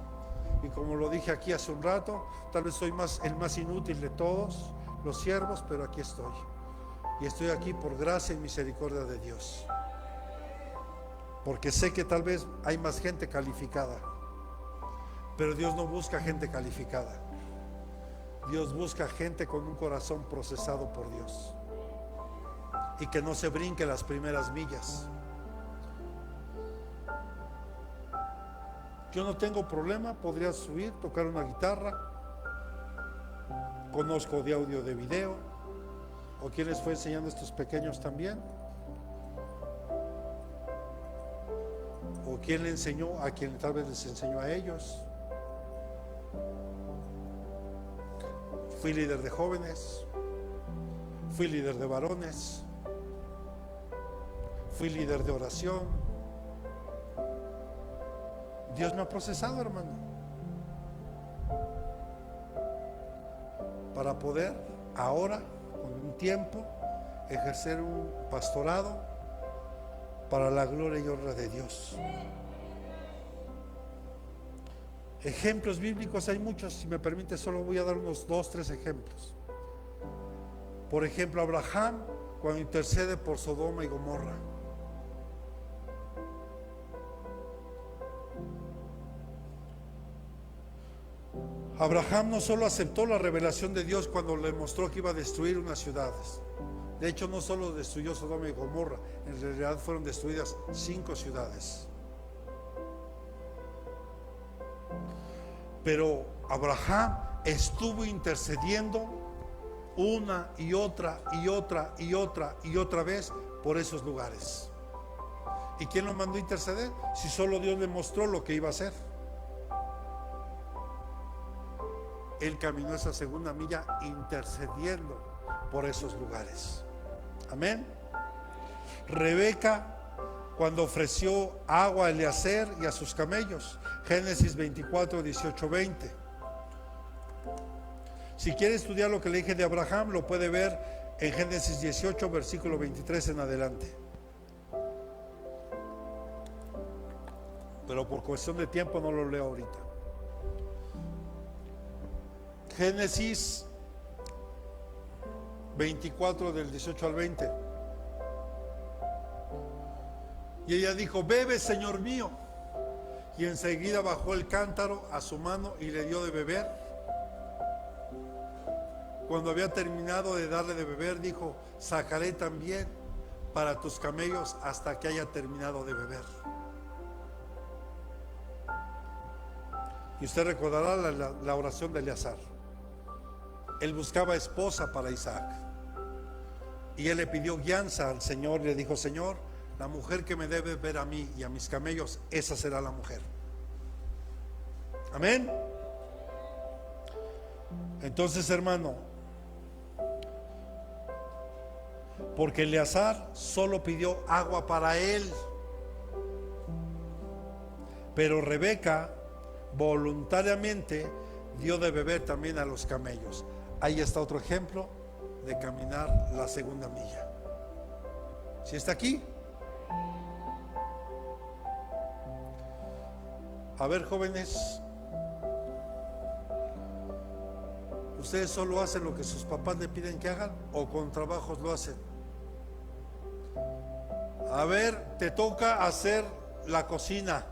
y como lo dije aquí hace un rato, tal vez soy el más inútil de todos los siervos, pero aquí estoy, y estoy aquí por gracia y misericordia de Dios, porque sé que tal vez hay más gente calificada, pero Dios no busca gente calificada. Dios busca gente con un corazón procesado por Dios y que no se brinque las primeras millas. Yo no tengo problema, podría subir, tocar una guitarra, conozco de audio, de video, o quién les fue enseñando a estos pequeños también, o quién le enseñó a quien tal vez les enseñó a ellos. Fui líder de jóvenes, fui líder de varones, fui líder de oración. Dios me ha procesado, hermano, para poder ahora, con un tiempo, ejercer un pastorado para la gloria y honra de Dios. Ejemplos bíblicos hay muchos, si me permite solo voy a dar unos 2, 3 ejemplos. Por ejemplo, Abraham cuando intercede por Sodoma y Gomorra. Abraham no solo aceptó la revelación de Dios cuando le mostró que iba a destruir unas ciudades. De hecho, no solo destruyó Sodoma y Gomorra, en realidad fueron destruidas 5 ciudades. Pero Abraham estuvo intercediendo una y otra y otra y otra y otra vez por esos lugares. ¿Y quién lo mandó a interceder? Si solo Dios le mostró lo que iba a hacer. Él caminó esa segunda milla intercediendo por esos lugares. Amén. Rebeca, cuando ofreció agua a Eliezer y a sus camellos, Génesis 24, 18, 20. Si quiere estudiar lo que le dije de Abraham, lo puede ver en Génesis 18, versículo 23 en adelante. Pero por cuestión de tiempo no lo leo ahorita. Génesis 24 del 18 al 20. Y ella dijo: bebe, Señor mío. Y enseguida bajó el cántaro a su mano y le dio de beber. Cuando había terminado de darle de beber, dijo: sacaré también para tus camellos hasta que haya terminado de beber. Y usted recordará la oración de Eleazar. Él buscaba esposa para Isaac. Y él le pidió guianza al Señor y le dijo: Señor, la mujer que me debe ver a mí y a mis camellos, esa será la mujer. Amén. Entonces, hermano, porque Eleazar solo pidió agua para él, pero Rebeca voluntariamente dio de beber también a los camellos. Ahí está otro ejemplo de caminar la segunda milla. ¿Sí está aquí? A ver, jóvenes, ¿ustedes solo hacen lo que sus papás le piden que hagan o con trabajos lo hacen? A ver, te toca hacer la cocina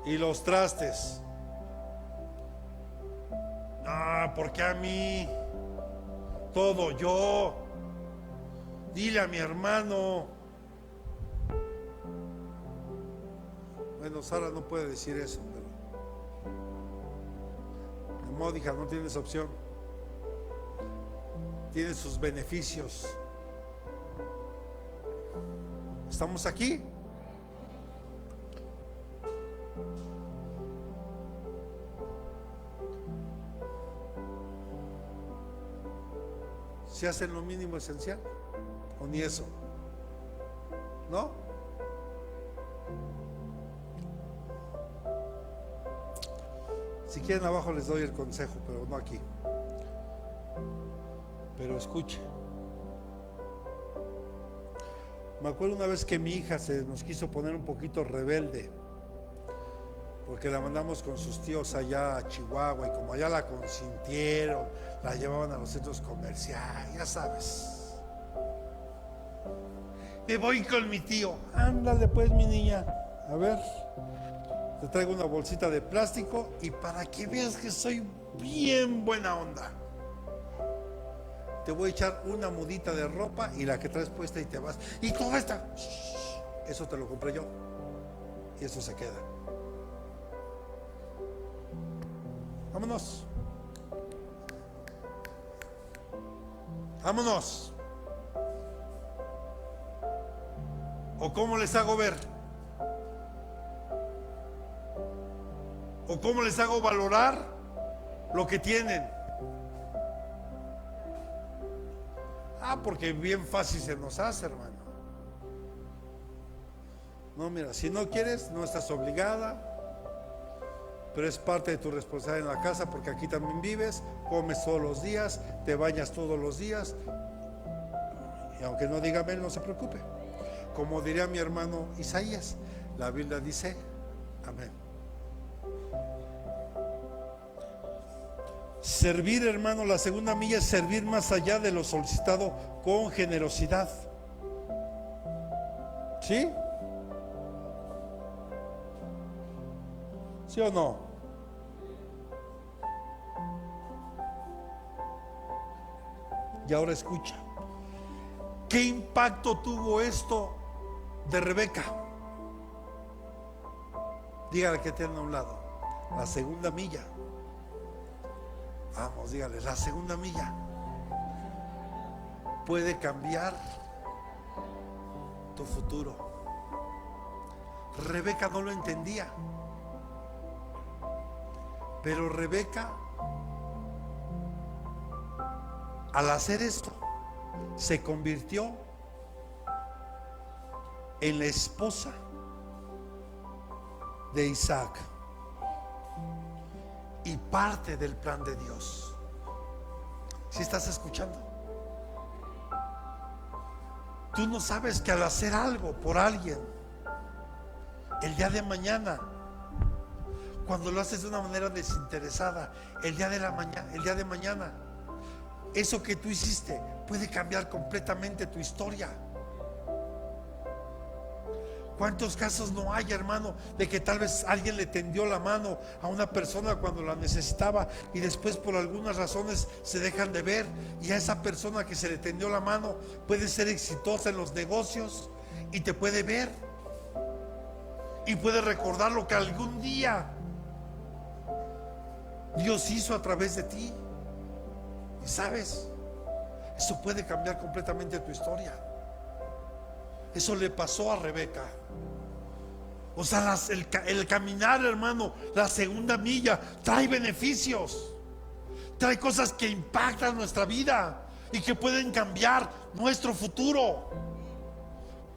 y los trastes. No, porque a mí todo yo. Dile a mi hermano. Bueno, Sara no puede decir eso, pero de modo, hija, no tienes opción. Tiene sus beneficios. ¿Estamos aquí? si hacen lo mínimo esencial, o ni eso, ¿no? Si quieren abajo les doy el consejo, pero no aquí. Pero escuche. Me acuerdo una vez que mi hija se nos quiso poner un poquito rebelde, porque la mandamos con sus tíos allá a Chihuahua, y como allá la consintieron, la llevaban a los centros comerciales, ya sabes. Me voy con mi tío. Ándale pues, mi niña, a ver, te traigo una bolsita de plástico y para que veas que soy bien buena onda, te voy a echar una mudita de ropa y la que traes puesta y te vas. Y todo esta, eso te lo compré yo y eso se queda. Vámonos. Vámonos. ¿O cómo les hago ver? ¿O cómo les hago valorar lo que tienen? Porque bien fácil se nos hace, hermano. No, mira, si no quieres, no estás obligada, pero es parte de tu responsabilidad en la casa, porque aquí también vives, comes todos los días, te bañas todos los días, y aunque no diga amén, no se preocupe. Como diría mi hermano Isaías, la Biblia dice amén. Servir, hermano, la segunda milla es servir más allá de lo solicitado con generosidad. ¿Sí? ¿Sí o no? Y ahora escucha. ¿Qué impacto tuvo esto de Rebeca? Dígale que tiene a un lado. La segunda milla. Vamos, dígale, la segunda milla puede cambiar tu futuro. Rebeca no lo entendía, pero Rebeca, al hacer esto, se convirtió en la esposa de Isaac y parte del plan de Dios. ¿Sí estás escuchando? Tú no sabes que al hacer algo por alguien, el día de mañana, cuando lo haces de una manera desinteresada, el día de mañana, eso que tú hiciste puede cambiar completamente tu historia. ¿Cuántos casos no hay, hermano, de que tal vez alguien le tendió la mano a una persona cuando la necesitaba y después por algunas razones se dejan de ver, y a esa persona que se le tendió la mano puede ser exitosa en los negocios y te puede ver y puede recordar lo que algún día Dios hizo a través de ti? Y sabes, eso puede cambiar completamente tu historia. Eso le pasó a Rebeca. O sea, el caminar, hermano, la segunda milla trae beneficios, trae cosas que impactan nuestra vida y que pueden cambiar nuestro futuro.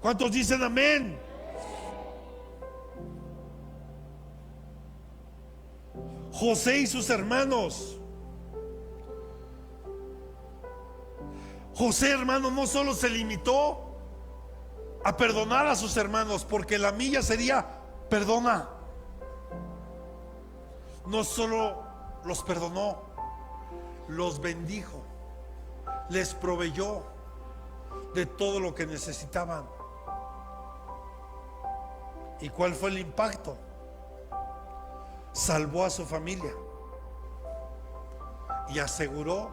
¿Cuántos dicen amén? José y sus hermanos. José, hermano, no solo se limitó a perdonar a sus hermanos, porque la milla sería perdona. No solo los perdonó, los bendijo, les proveyó de todo lo que necesitaban. ¿Y cuál fue el impacto? Salvó a su familia y aseguró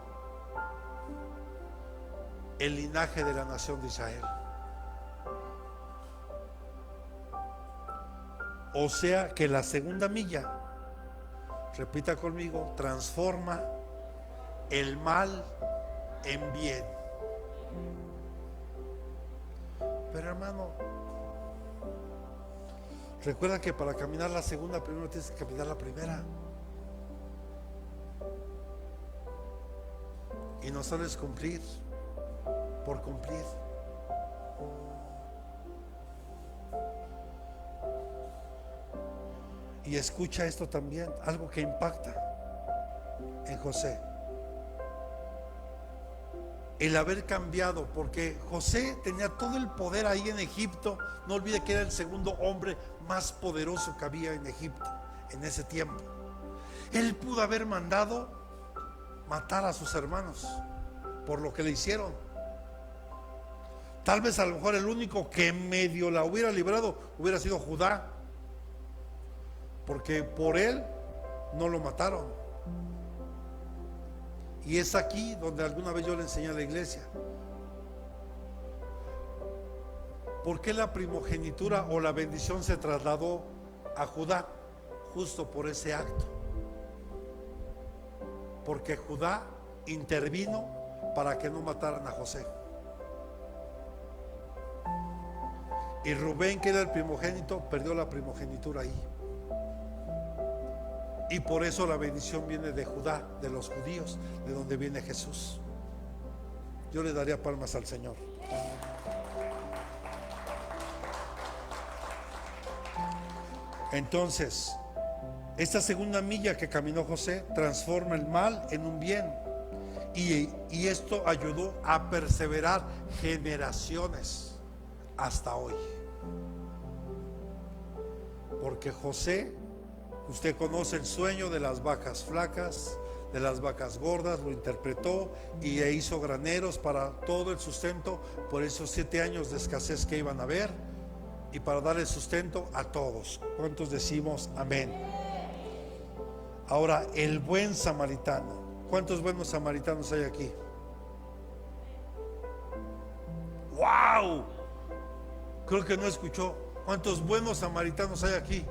el linaje de la nación de Israel. O sea que la segunda milla, repita conmigo, transforma el mal en bien. Pero hermano, recuerda que para caminar la segunda, primero tienes que caminar la primera. Y no solo es cumplir, por cumplir. Y escucha esto también, algo que impacta en José. El haber cambiado, porque José tenía todo el poder ahí en Egipto. No olvide que era el segundo hombre más poderoso que había en Egipto en ese tiempo. Él pudo haber mandado matar a sus hermanos por lo que le hicieron. Tal vez a lo mejor el único que medio la hubiera librado hubiera sido Judá, porque por él no lo mataron. Y es aquí donde alguna vez yo le enseñé a la iglesia. ¿Por qué la primogenitura o la bendición se trasladó a Judá? Justo por ese acto. Porque Judá intervino para que no mataran a José. Y Rubén, que era el primogénito, perdió la primogenitura ahí. Y por eso la bendición viene de Judá, de los judíos, de donde viene Jesús. Yo le daría palmas al Señor. Entonces, esta segunda milla que caminó José transforma el mal en un bien. Y esto ayudó a perseverar generaciones hasta hoy. Porque José, usted conoce el sueño de las vacas flacas, de las vacas gordas, lo interpretó y hizo graneros para todo el sustento por esos 7 años de escasez que iban a haber, y para dar el sustento a todos. ¿Cuántos decimos amén? Ahora, el buen samaritano. ¿Cuántos buenos samaritanos hay aquí? ¡Wow! Creo que no escuchó. ¿Cuántos buenos samaritanos hay aquí?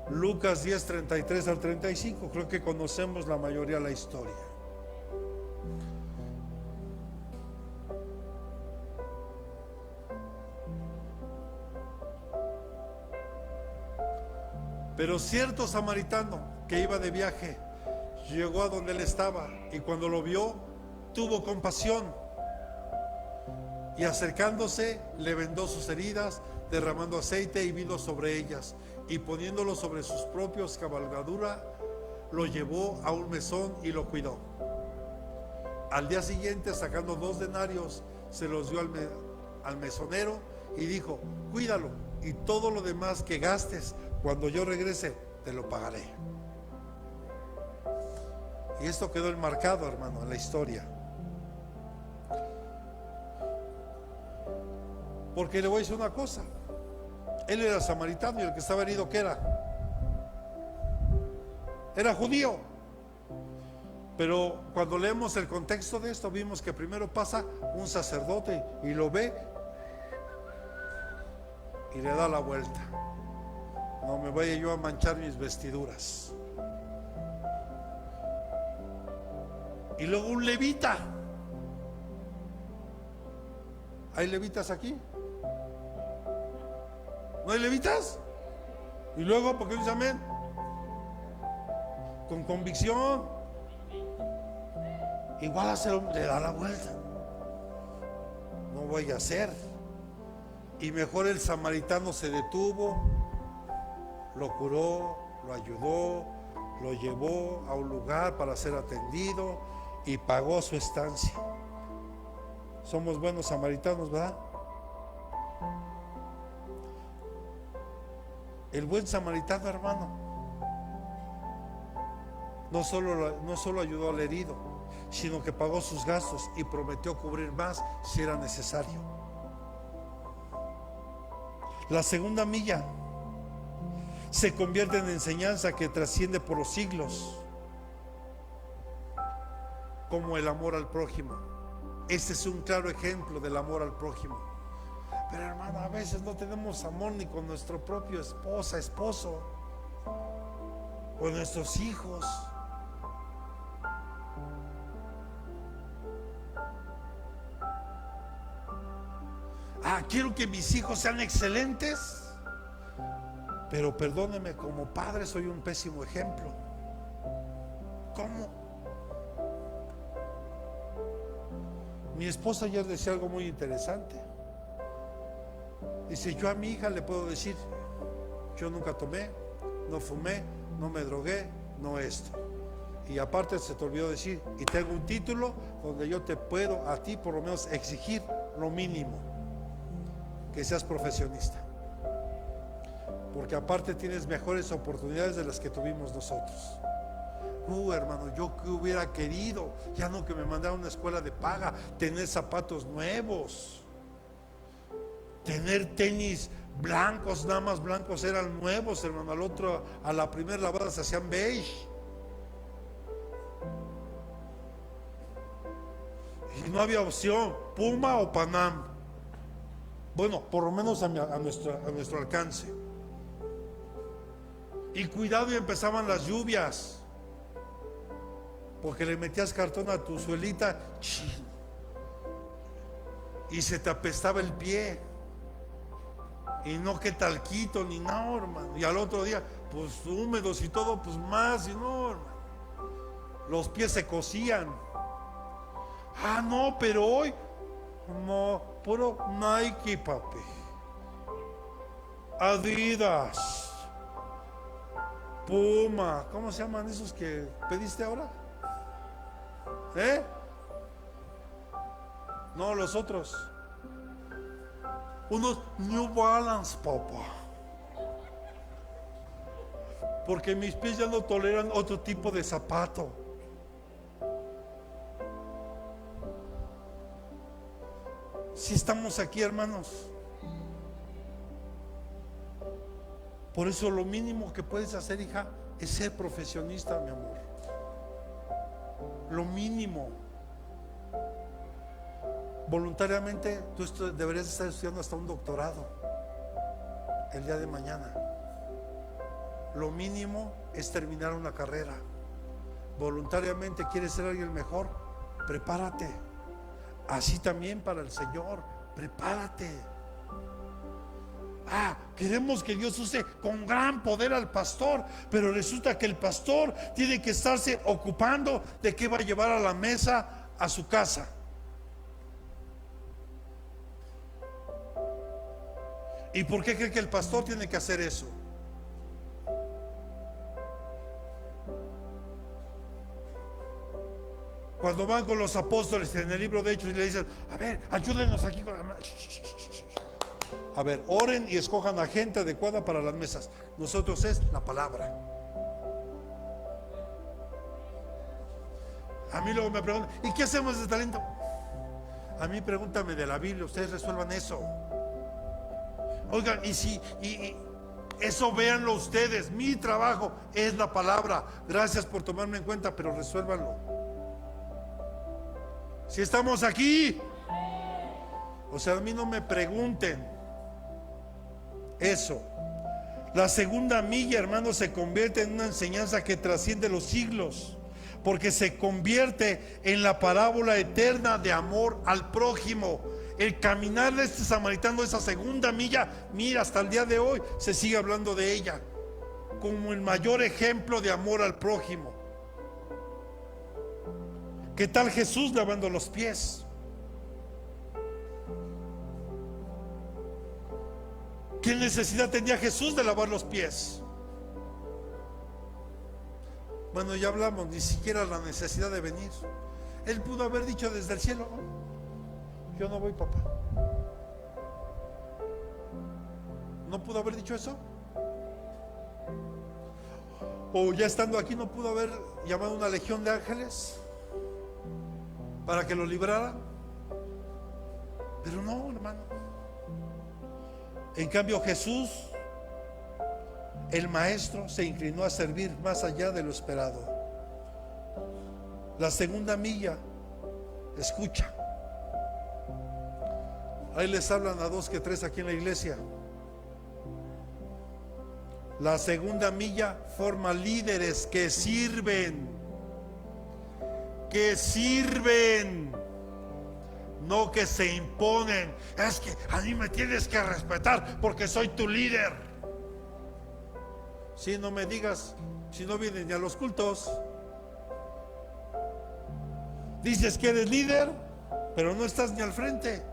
Lucas 10, 33 al 35. Creo que conocemos la mayoría de la historia. Pero cierto samaritano que iba de viaje llegó a donde él estaba, y cuando lo vio tuvo compasión, y acercándose le vendó sus heridas, derramando aceite y vino sobre ellas, y poniéndolo sobre sus propios cabalgadura, lo llevó a un mesón y lo cuidó. Al día siguiente, sacando 2 denarios, se los dio al mesonero y dijo: cuídalo, y todo lo demás que gastes, cuando yo regrese, te lo pagaré. Y esto quedó enmarcado, hermano, en la historia. Porque le voy a decir una cosa: él era samaritano, y el que estaba herido, ¿qué era? Era judío. Pero cuando leemos el contexto de esto, vimos que primero pasa un sacerdote y lo ve y le da la vuelta. No me vaya yo a manchar mis vestiduras. Y luego un levita. ¿Hay levitas aquí? ¿No hay levitas? Y luego, ¿por qué dice amén? Con convicción. Igual a ser hombre, le da la vuelta. No voy a hacer. Y mejor el samaritano se detuvo, lo curó, lo ayudó, lo llevó a un lugar para ser atendido y pagó su estancia. Somos buenos samaritanos, ¿verdad? El buen samaritano, hermano, no solo ayudó al herido, sino que pagó sus gastos y prometió cubrir más si era necesario. La segunda milla se convierte en enseñanza que trasciende por los siglos, como el amor al prójimo. Este es un claro ejemplo del amor al prójimo. Pero, hermano, a veces no tenemos amor ni con nuestro propio esposa, esposo, o nuestros hijos. Quiero que mis hijos sean excelentes, pero perdóneme, como padre soy un pésimo ejemplo. Mi esposa ayer decía algo muy interesante. Dice, yo a mi hija le puedo decir, yo nunca tomé, no fumé, no me drogué, no esto. Y aparte se te olvidó decir, y tengo un título donde yo te puedo a ti por lo menos exigir lo mínimo, que seas profesionista. Porque aparte tienes mejores oportunidades de las que tuvimos nosotros. Hermano, yo que hubiera querido, ya no que me mandaran a una escuela de paga, tener zapatos nuevos, tener tenis blancos, nada más blancos eran nuevos, hermano. Al otro, a la primera lavada se hacían beige. Y no había opción, Puma o Panam. Bueno, por lo menos a nuestro alcance. Y cuidado, y empezaban las lluvias, porque le metías cartón a tu suelita y se te apestaba el pie. Y no que talquito ni nada, hermano. Y al otro día, pues húmedos y todo, pues más, y no, hermano. Los pies se cosían. No, pero hoy, no, puro Nike, papi. Adidas. Puma. ¿Cómo se llaman esos que pediste ahora? No, los otros. Unos New Balance, papá. Porque mis pies ya no toleran otro tipo de zapato. Si estamos aquí, hermanos. Por eso lo mínimo que puedes hacer, hija, es ser profesionista, mi amor. Lo mínimo. Voluntariamente tú deberías estar estudiando hasta un doctorado el día de mañana. Lo mínimo es terminar una carrera. Voluntariamente quieres ser alguien mejor, prepárate. Así también para el Señor, prepárate. Queremos que Dios use con gran poder al pastor, pero resulta que el pastor tiene que estarse ocupando de qué va a llevar a la mesa a su casa. ¿Y por qué cree que el pastor tiene que hacer eso? Cuando van con los apóstoles en el libro de Hechos y le dicen, a ver, ayúdenos aquí con la mano. A ver, oren y escojan a gente adecuada para las mesas. Nosotros es la palabra. A mí luego me preguntan, ¿y qué hacemos de talento? A mí pregúntame de la Biblia, ustedes resuelvan eso. Oigan, y eso véanlo ustedes. Mi trabajo es la palabra. Gracias por tomarme en cuenta, pero resuélvanlo. Si estamos aquí, o sea, a mí no me pregunten eso. La segunda milla, hermanos, se convierte en una enseñanza que trasciende los siglos, porque se convierte en la parábola eterna de amor al prójimo. El caminar de este samaritano, esa segunda milla, mira, hasta el día de hoy se sigue hablando de ella como el mayor ejemplo de amor al prójimo. ¿Qué tal Jesús lavando los pies? ¿Qué necesidad tenía Jesús de lavar los pies? Bueno, ya hablamos, ni siquiera la necesidad de venir. Él pudo haber dicho desde el cielo, yo no voy, papá. ¿No pudo haber dicho eso? O ya estando aquí no pudo haber llamado una legión de ángeles para que lo librara. Pero no, hermano. En cambio Jesús, el maestro, se inclinó a servir más allá de lo esperado. La segunda milla, escucha. Ahí les hablan a 2 que 3 aquí en la iglesia. La segunda milla forma líderes que sirven. Que sirven, no que se imponen. Es que a mí me tienes que respetar porque soy tu líder. Si no me digas, si no vienen ni a los cultos. Dices que eres líder, pero no estás ni al frente.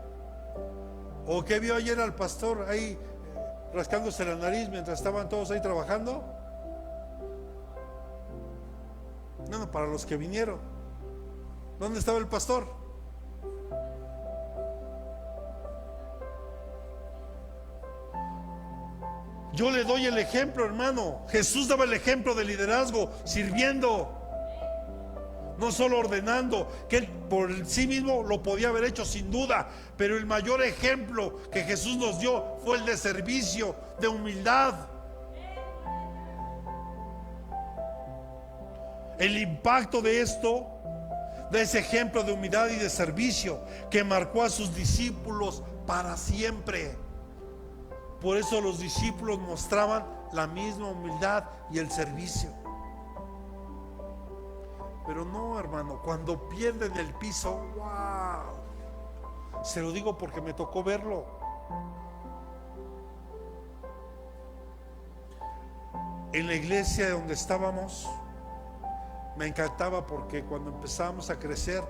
¿O qué vio ayer al pastor ahí rascándose la nariz mientras estaban todos ahí trabajando? No, para los que vinieron. ¿Dónde estaba el pastor? Yo le doy el ejemplo, hermano. Jesús daba el ejemplo de liderazgo, sirviendo, no solo ordenando, que él por sí mismo lo podía haber hecho sin duda, pero el mayor ejemplo que Jesús nos dio fue el de servicio, de humildad. El impacto de esto, de ese ejemplo de humildad y de servicio que marcó a sus discípulos para siempre. Por eso los discípulos mostraban la misma humildad y el servicio. Pero no, hermano, cuando pierden el piso, wow, se lo digo porque me tocó verlo. En la iglesia donde estábamos, me encantaba porque cuando empezábamos a crecer,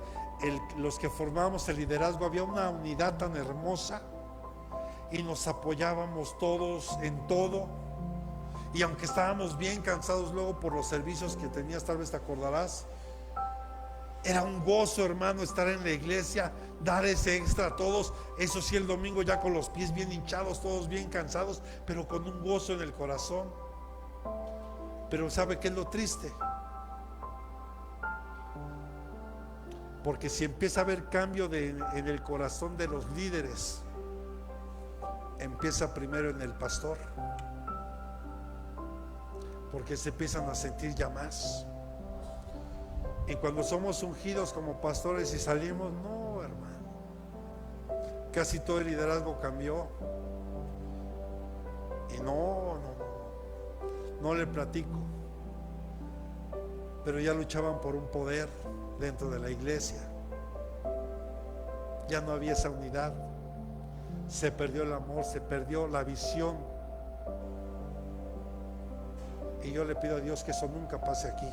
los que formábamos el liderazgo, había una unidad tan hermosa y nos apoyábamos todos en todo. Y aunque estábamos bien cansados luego por los servicios que tenías, tal vez te acordarás, era un gozo, hermano, estar en la iglesia, dar ese extra a todos. Eso sí, el domingo ya con los pies bien hinchados, todos bien cansados, pero con un gozo en el corazón. Pero ¿sabe qué es lo triste? Porque si empieza a haber cambio en el corazón de los líderes, empieza primero en el pastor, porque se empiezan a sentir ya más. Y cuando somos ungidos como pastores y salimos, no, hermano, casi todo el liderazgo cambió. Y no le platico, pero ya luchaban por un poder dentro de la iglesia. Ya no había esa unidad, se perdió el amor, se perdió la visión. Y yo le pido a Dios que eso nunca pase aquí.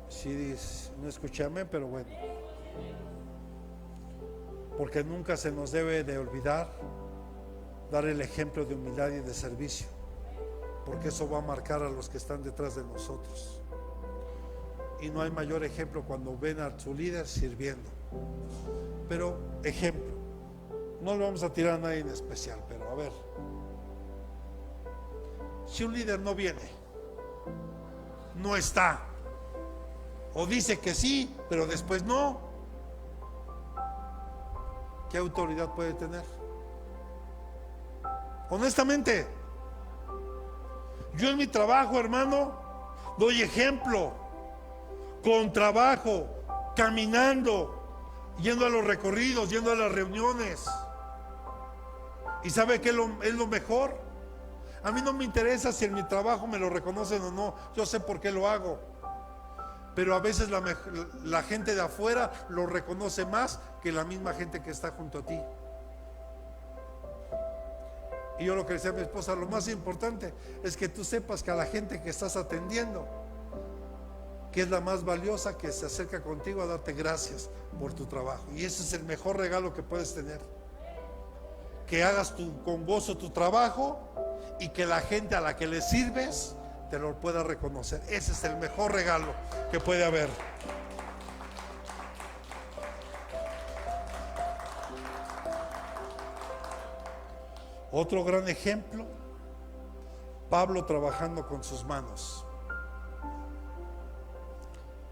Sí, no escuché amén, pero bueno, porque nunca se nos debe de olvidar dar el ejemplo de humildad y de servicio, porque eso va a marcar a los que están detrás de nosotros. Y no hay mayor ejemplo cuando ven a su líder sirviendo. Pero ejemplo, no le vamos a tirar a nadie en especial, pero a ver, si un líder no viene, no está, o dice que sí, pero después no, ¿qué autoridad puede tener? Honestamente, yo en mi trabajo, hermano, doy ejemplo, con trabajo, caminando, yendo a los recorridos, yendo a las reuniones. ¿Y sabe qué es lo mejor? A mí no me interesa si en mi trabajo me lo reconocen o no, yo sé por qué lo hago. Pero a veces la gente de afuera lo reconoce más que la misma gente que está junto a ti. Y yo lo que decía a mi esposa, lo más importante es que tú sepas que a la gente que estás atendiendo, que es la más valiosa, que se acerca contigo a darte gracias por tu trabajo. Y ese es el mejor regalo que puedes tener. Que hagas con gozo tu trabajo y que la gente a la que le sirves te lo pueda reconocer. Ese es el mejor regalo que puede haber. Otro gran ejemplo, Pablo trabajando con sus manos.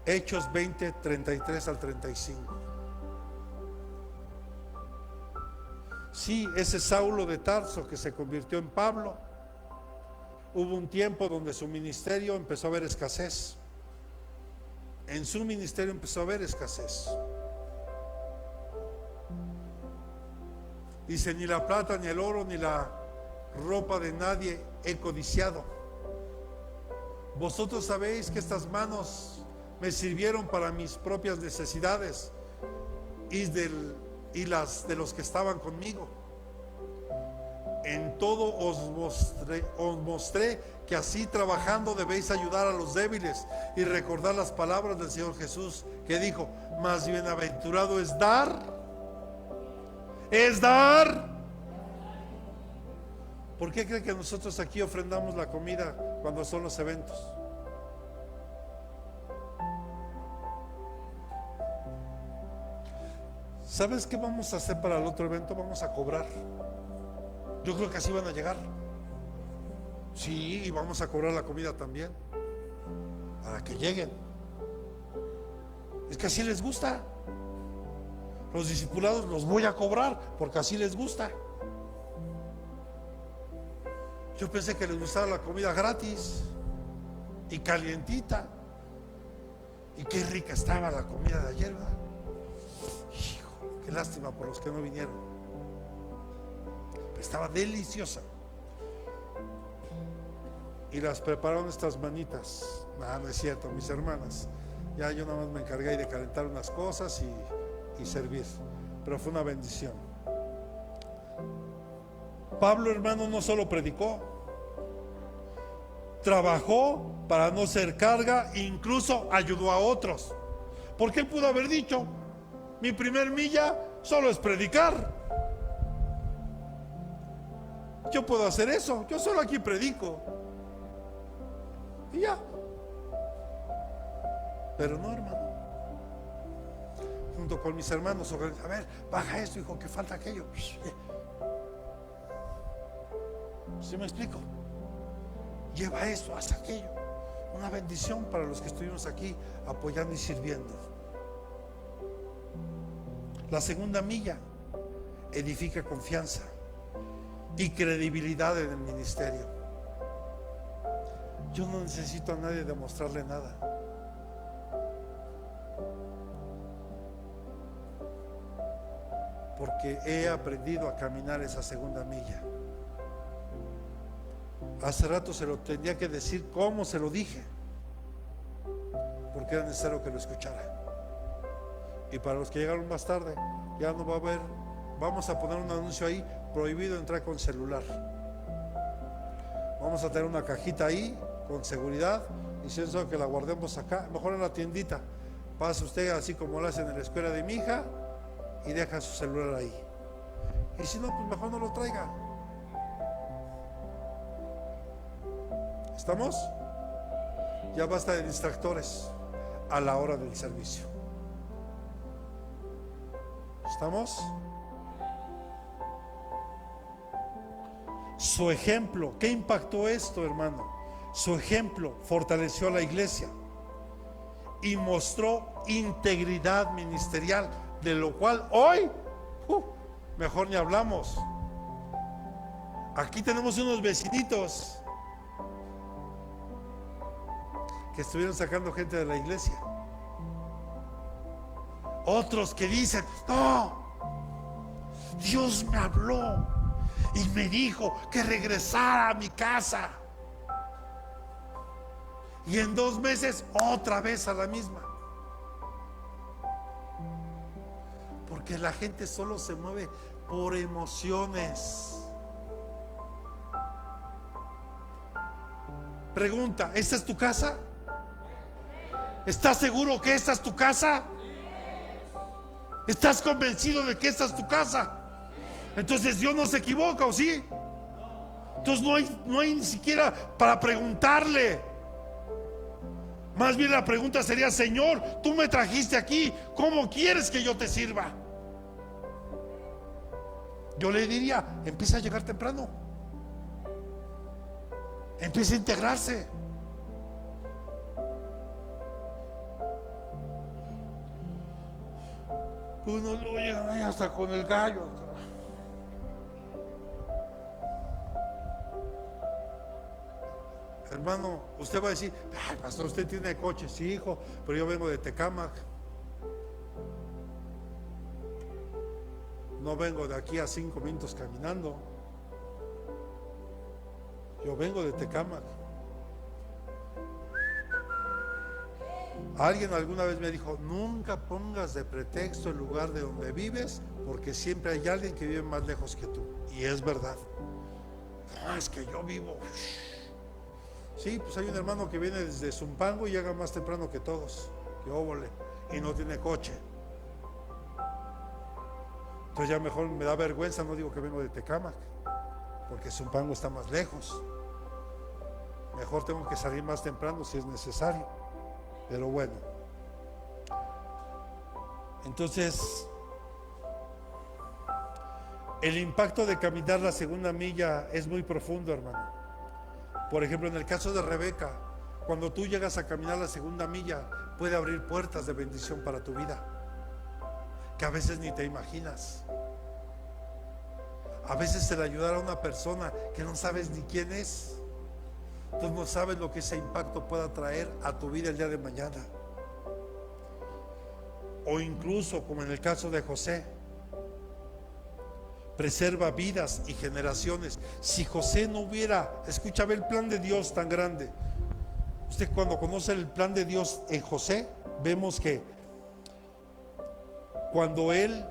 Hechos 20, 33 al 35. Sí, ese Saulo de Tarso que se convirtió en Pablo, hubo un tiempo donde su ministerio empezó a haber escasez. En su ministerio empezó a haber escasez. Dice, ni la plata, ni el oro, ni la ropa de nadie he codiciado. Vosotros sabéis que estas manos me sirvieron para mis propias necesidades y las de los que estaban conmigo. en todo os mostré que así trabajando debéis ayudar a los débiles y recordar las palabras del Señor Jesús, que dijo: más bienaventurado es dar. Es dar. ¿Por qué cree que nosotros aquí ofrendamos la comida cuando son los eventos? ¿Sabes qué vamos a hacer para el otro evento? Vamos a cobrar. Yo creo que así van a llegar. Sí, y vamos a cobrar la comida también, para que lleguen. Es que así les gusta. Los discipulados los voy a cobrar porque así les gusta. Yo pensé que les gustaba la comida gratis y calientita. Y qué rica estaba la comida de ayer, ¿verdad? Hijo, qué lástima por los que no vinieron. Estaba deliciosa. Y las prepararon estas manitas. No es cierto, mis hermanas. Ya yo nada más me encargué de calentar unas cosas y servir. Pero fue una bendición. Pablo, hermano, no solo predicó, trabajó para no ser carga, incluso ayudó a otros. Porque él pudo haber dicho: mi primer milla solo es predicar. Yo puedo hacer eso, yo solo aquí predico y ya. Pero no, hermano. Junto con mis hermanos, a ver, baja esto, hijo, que falta aquello. ¿Sí me explico? Lleva esto, haz aquello. Una bendición para los que estuvimos aquí apoyando y sirviendo. La segunda milla edifica confianza y credibilidad en el ministerio. Yo no necesito a nadie demostrarle nada. Porque he aprendido a caminar esa segunda milla. Hace rato se lo tenía que decir como se lo dije, porque era necesario que lo escuchara. Y para los que llegaron más tarde, ya no va a haber, vamos a poner un anuncio ahí: prohibido entrar con celular. Vamos a tener una cajita ahí con seguridad, diciendo que la guardemos acá, mejor en la tiendita. Pasa usted así como lo hacen en la escuela de mi hija y deja su celular ahí. Y si no, pues mejor no lo traiga. ¿Estamos? Ya basta de distractores a la hora del servicio. ¿Estamos? Su ejemplo, ¿qué impactó esto, hermano? Su ejemplo fortaleció a la iglesia y mostró integridad ministerial, de lo cual hoy mejor ni hablamos. Aquí tenemos unos vecinitos que estuvieron sacando gente de la iglesia. Otros que dicen: no, Dios me habló y me dijo que regresara a mi casa. Y en 2 meses otra vez a la misma. Porque la gente solo se mueve por emociones. Pregunta: ¿esta es tu casa? ¿Estás seguro que esta es tu casa? ¿Estás convencido de que esta es tu casa? Entonces Dios no se equivoca, ¿o sí? Entonces no hay ni siquiera para preguntarle. Más bien la pregunta sería: Señor, tú me trajiste aquí, ¿cómo quieres que yo te sirva? Yo le diría: empieza a llegar temprano, empieza a integrarse. Uno luego llega ahí hasta con el gallo. Hermano, usted va a decir: ay, pastor, usted tiene coche. Sí, hijo, pero yo vengo de Tecámac. No vengo de aquí a 5 minutos caminando. Yo vengo de Tecámac. Alguien alguna vez me dijo: nunca pongas de pretexto el lugar de donde vives, porque siempre hay alguien que vive más lejos que tú. Y es verdad. No, es que yo vivo. Sí, pues hay un hermano que viene desde Zumpango y llega más temprano que todos, que óvole, y no tiene coche. Entonces ya mejor me da vergüenza, no digo que vengo de Tecámac, porque Zumpango está más lejos. Mejor tengo que salir más temprano si es necesario. Pero bueno. Entonces, el impacto de caminar la segunda milla es muy profundo, hermano. Por ejemplo, en el caso de Rebeca, cuando tú llegas a caminar la segunda milla, puede abrir puertas de bendición para tu vida, que a veces ni te imaginas. A veces el ayudar a una persona que no sabes ni quién es, tú no sabes lo que ese impacto pueda traer a tu vida el día de mañana. O incluso, como en el caso de José, preserva vidas y generaciones. Si José no hubiera, escúchame el plan de Dios tan grande. Usted cuando conoce el plan de Dios en José, vemos que cuando él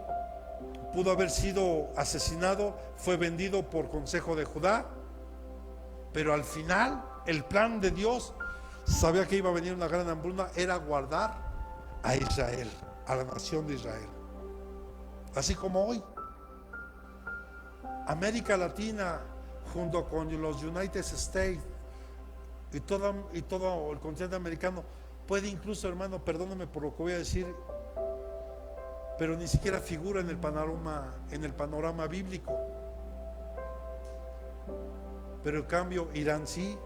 pudo haber sido asesinado, fue vendido por consejo de Judá, pero al final el plan de Dios, sabía que iba a venir una gran hambruna, era guardar a Israel, a la nación de Israel. Así como hoy América Latina, junto con los United States y todo el continente americano, puede incluso, hermano, perdóname por lo que voy a decir, pero ni siquiera figura en el panorama bíblico. Pero en cambio Irán sí,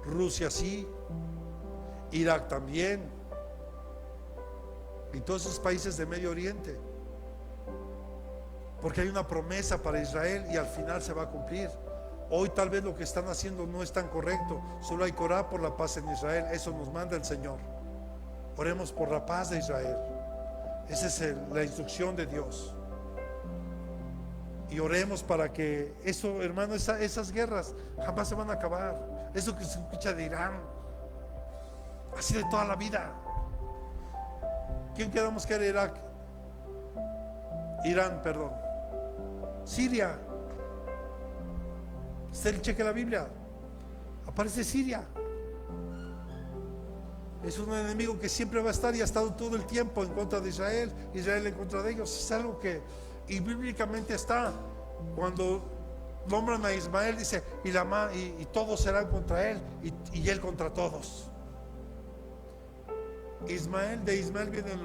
Rusia sí, Irak también, y todos esos países de Medio Oriente, porque hay una promesa para Israel y al final se va a cumplir. Hoy tal vez lo que están haciendo no es tan correcto, solo hay que orar por la paz en Israel, eso nos manda el Señor. Oremos por la paz de Israel, esa es la instrucción de Dios. Y oremos para que eso, hermano, esas guerras jamás se van a acabar. Eso que se escucha de Irán, así de toda la vida. ¿Quién quedamos que era Irak? Irán, perdón. Siria. Usted cheque la Biblia, aparece Siria. Es un enemigo que siempre va a estar y ha estado todo el tiempo en contra de Israel, Israel en contra de ellos. Es algo que, y bíblicamente está, cuando nombran a Ismael, dice, y todos serán contra él, y él contra todos. De Ismael vienen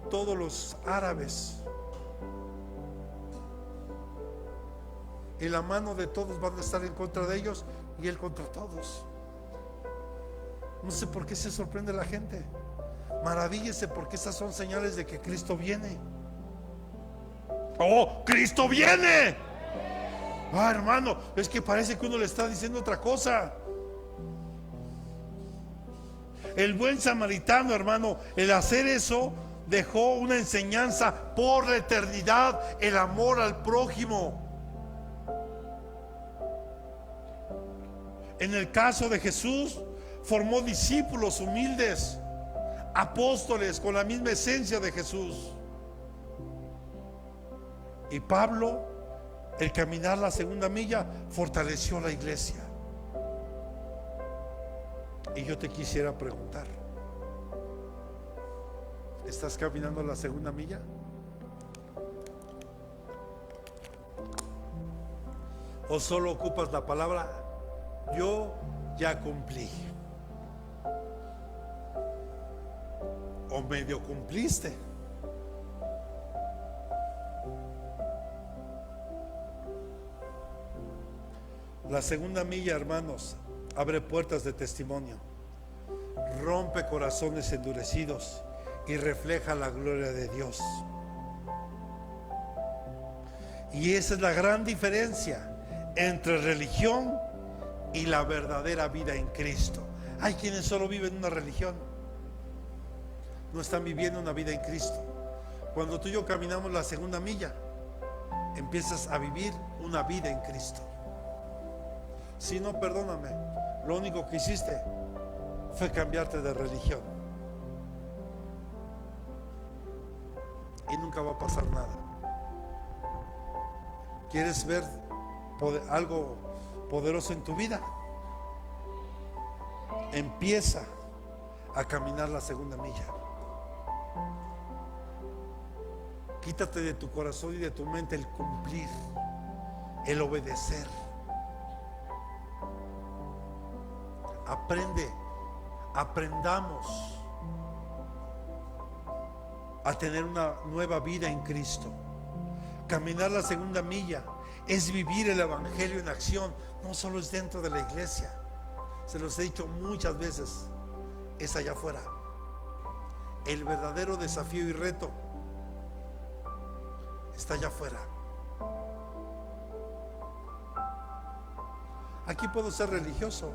todos los árabes, y la mano de todos van a estar en contra de ellos, y él contra todos. No sé por qué se sorprende la gente. Maravíllese, porque esas son señales de que Cristo viene. ¡Oh, Cristo viene! Ah, hermano, es que parece que uno le está diciendo otra cosa. El buen samaritano, hermano, el hacer eso dejó una enseñanza por la eternidad, el amor al prójimo. En el caso de Jesús, formó discípulos humildes, apóstoles con la misma esencia de Jesús. Y Pablo, el caminar la segunda milla, fortaleció la iglesia. Y yo te quisiera preguntar, ¿estás caminando la segunda milla? ¿O solo ocupas la palabra yo ya cumplí? ¿O medio cumpliste? La segunda milla, hermanos, abre puertas de testimonio, rompe corazones endurecidos y refleja la gloria de Dios. Y esa es la gran diferencia entre religión y la verdadera vida en Cristo. Hay quienes solo viven una religión, no están viviendo una vida en Cristo. Cuando tú y yo caminamos la segunda milla, empiezas a vivir una vida en Cristo. Si no, perdóname, lo único que hiciste fue cambiarte de religión y nunca va a pasar nada. ¿Quieres ver algo poderoso en tu vida. Empieza a caminar la segunda milla. Quítate de tu corazón y de tu mente el cumplir, el obedecer. Aprendamos a tener una nueva vida en Cristo. Caminar la segunda milla es vivir el evangelio en acción. No solo es dentro de la iglesia, se los he dicho muchas veces, es allá afuera. El verdadero desafío y reto está allá afuera. Aquí puedo ser religioso,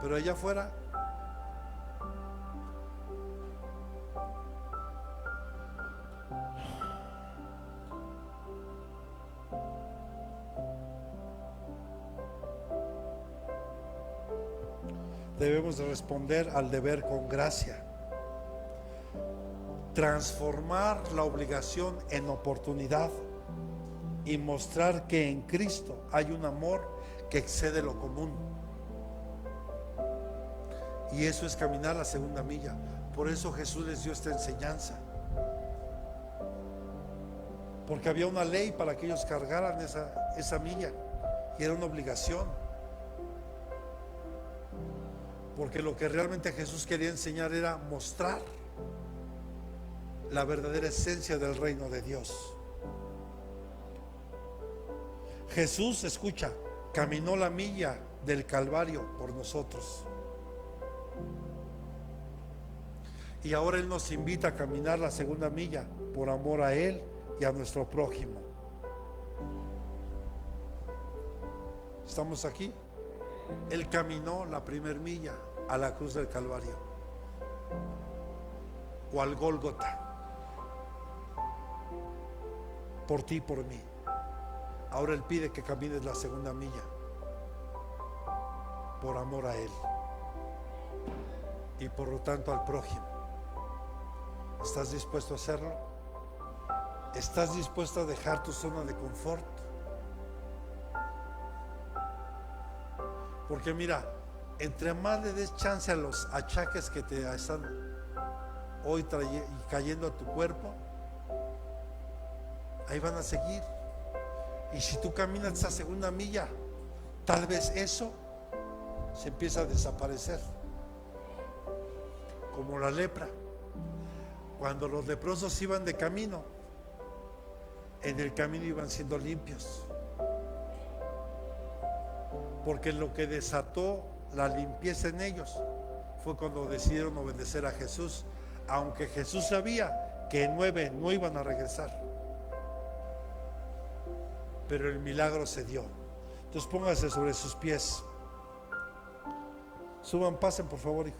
pero allá afuera debemos de responder al deber con gracia, transformar la obligación en oportunidad y mostrar que en Cristo hay un amor que excede lo común. Y eso es caminar la segunda milla. Por eso Jesús les dio esta enseñanza, porque había una ley para que ellos cargaran esa milla, y era una obligación. Porque lo que realmente Jesús quería enseñar era mostrar la verdadera esencia del reino de Dios. Jesús, escucha, caminó la milla del Calvario por nosotros. Y ahora Él nos invita a caminar la segunda milla por amor a Él y a nuestro prójimo. ¿Estamos aquí? Él caminó la primer milla a la cruz del Calvario o al Gólgota, por ti y por mí. Ahora Él pide que camines la segunda milla por amor a Él y por lo tanto al prójimo. ¿Estás dispuesto a hacerlo? ¿Estás dispuesto a dejar tu zona de confort? Porque mira, entre más le des chance a los achaques que te están hoy cayendo a tu cuerpo, ahí van a seguir. Y si tú caminas esa segunda milla, tal vez eso se empieza a desaparecer, como la lepra. Cuando los leprosos iban de camino, en el camino iban siendo limpios, porque lo que desató la limpieza en ellos fue cuando decidieron obedecer a Jesús, aunque Jesús sabía que 9 no iban a regresar, pero el milagro se dio. Entonces pónganse sobre sus pies, suban, pasen por favor, hijo.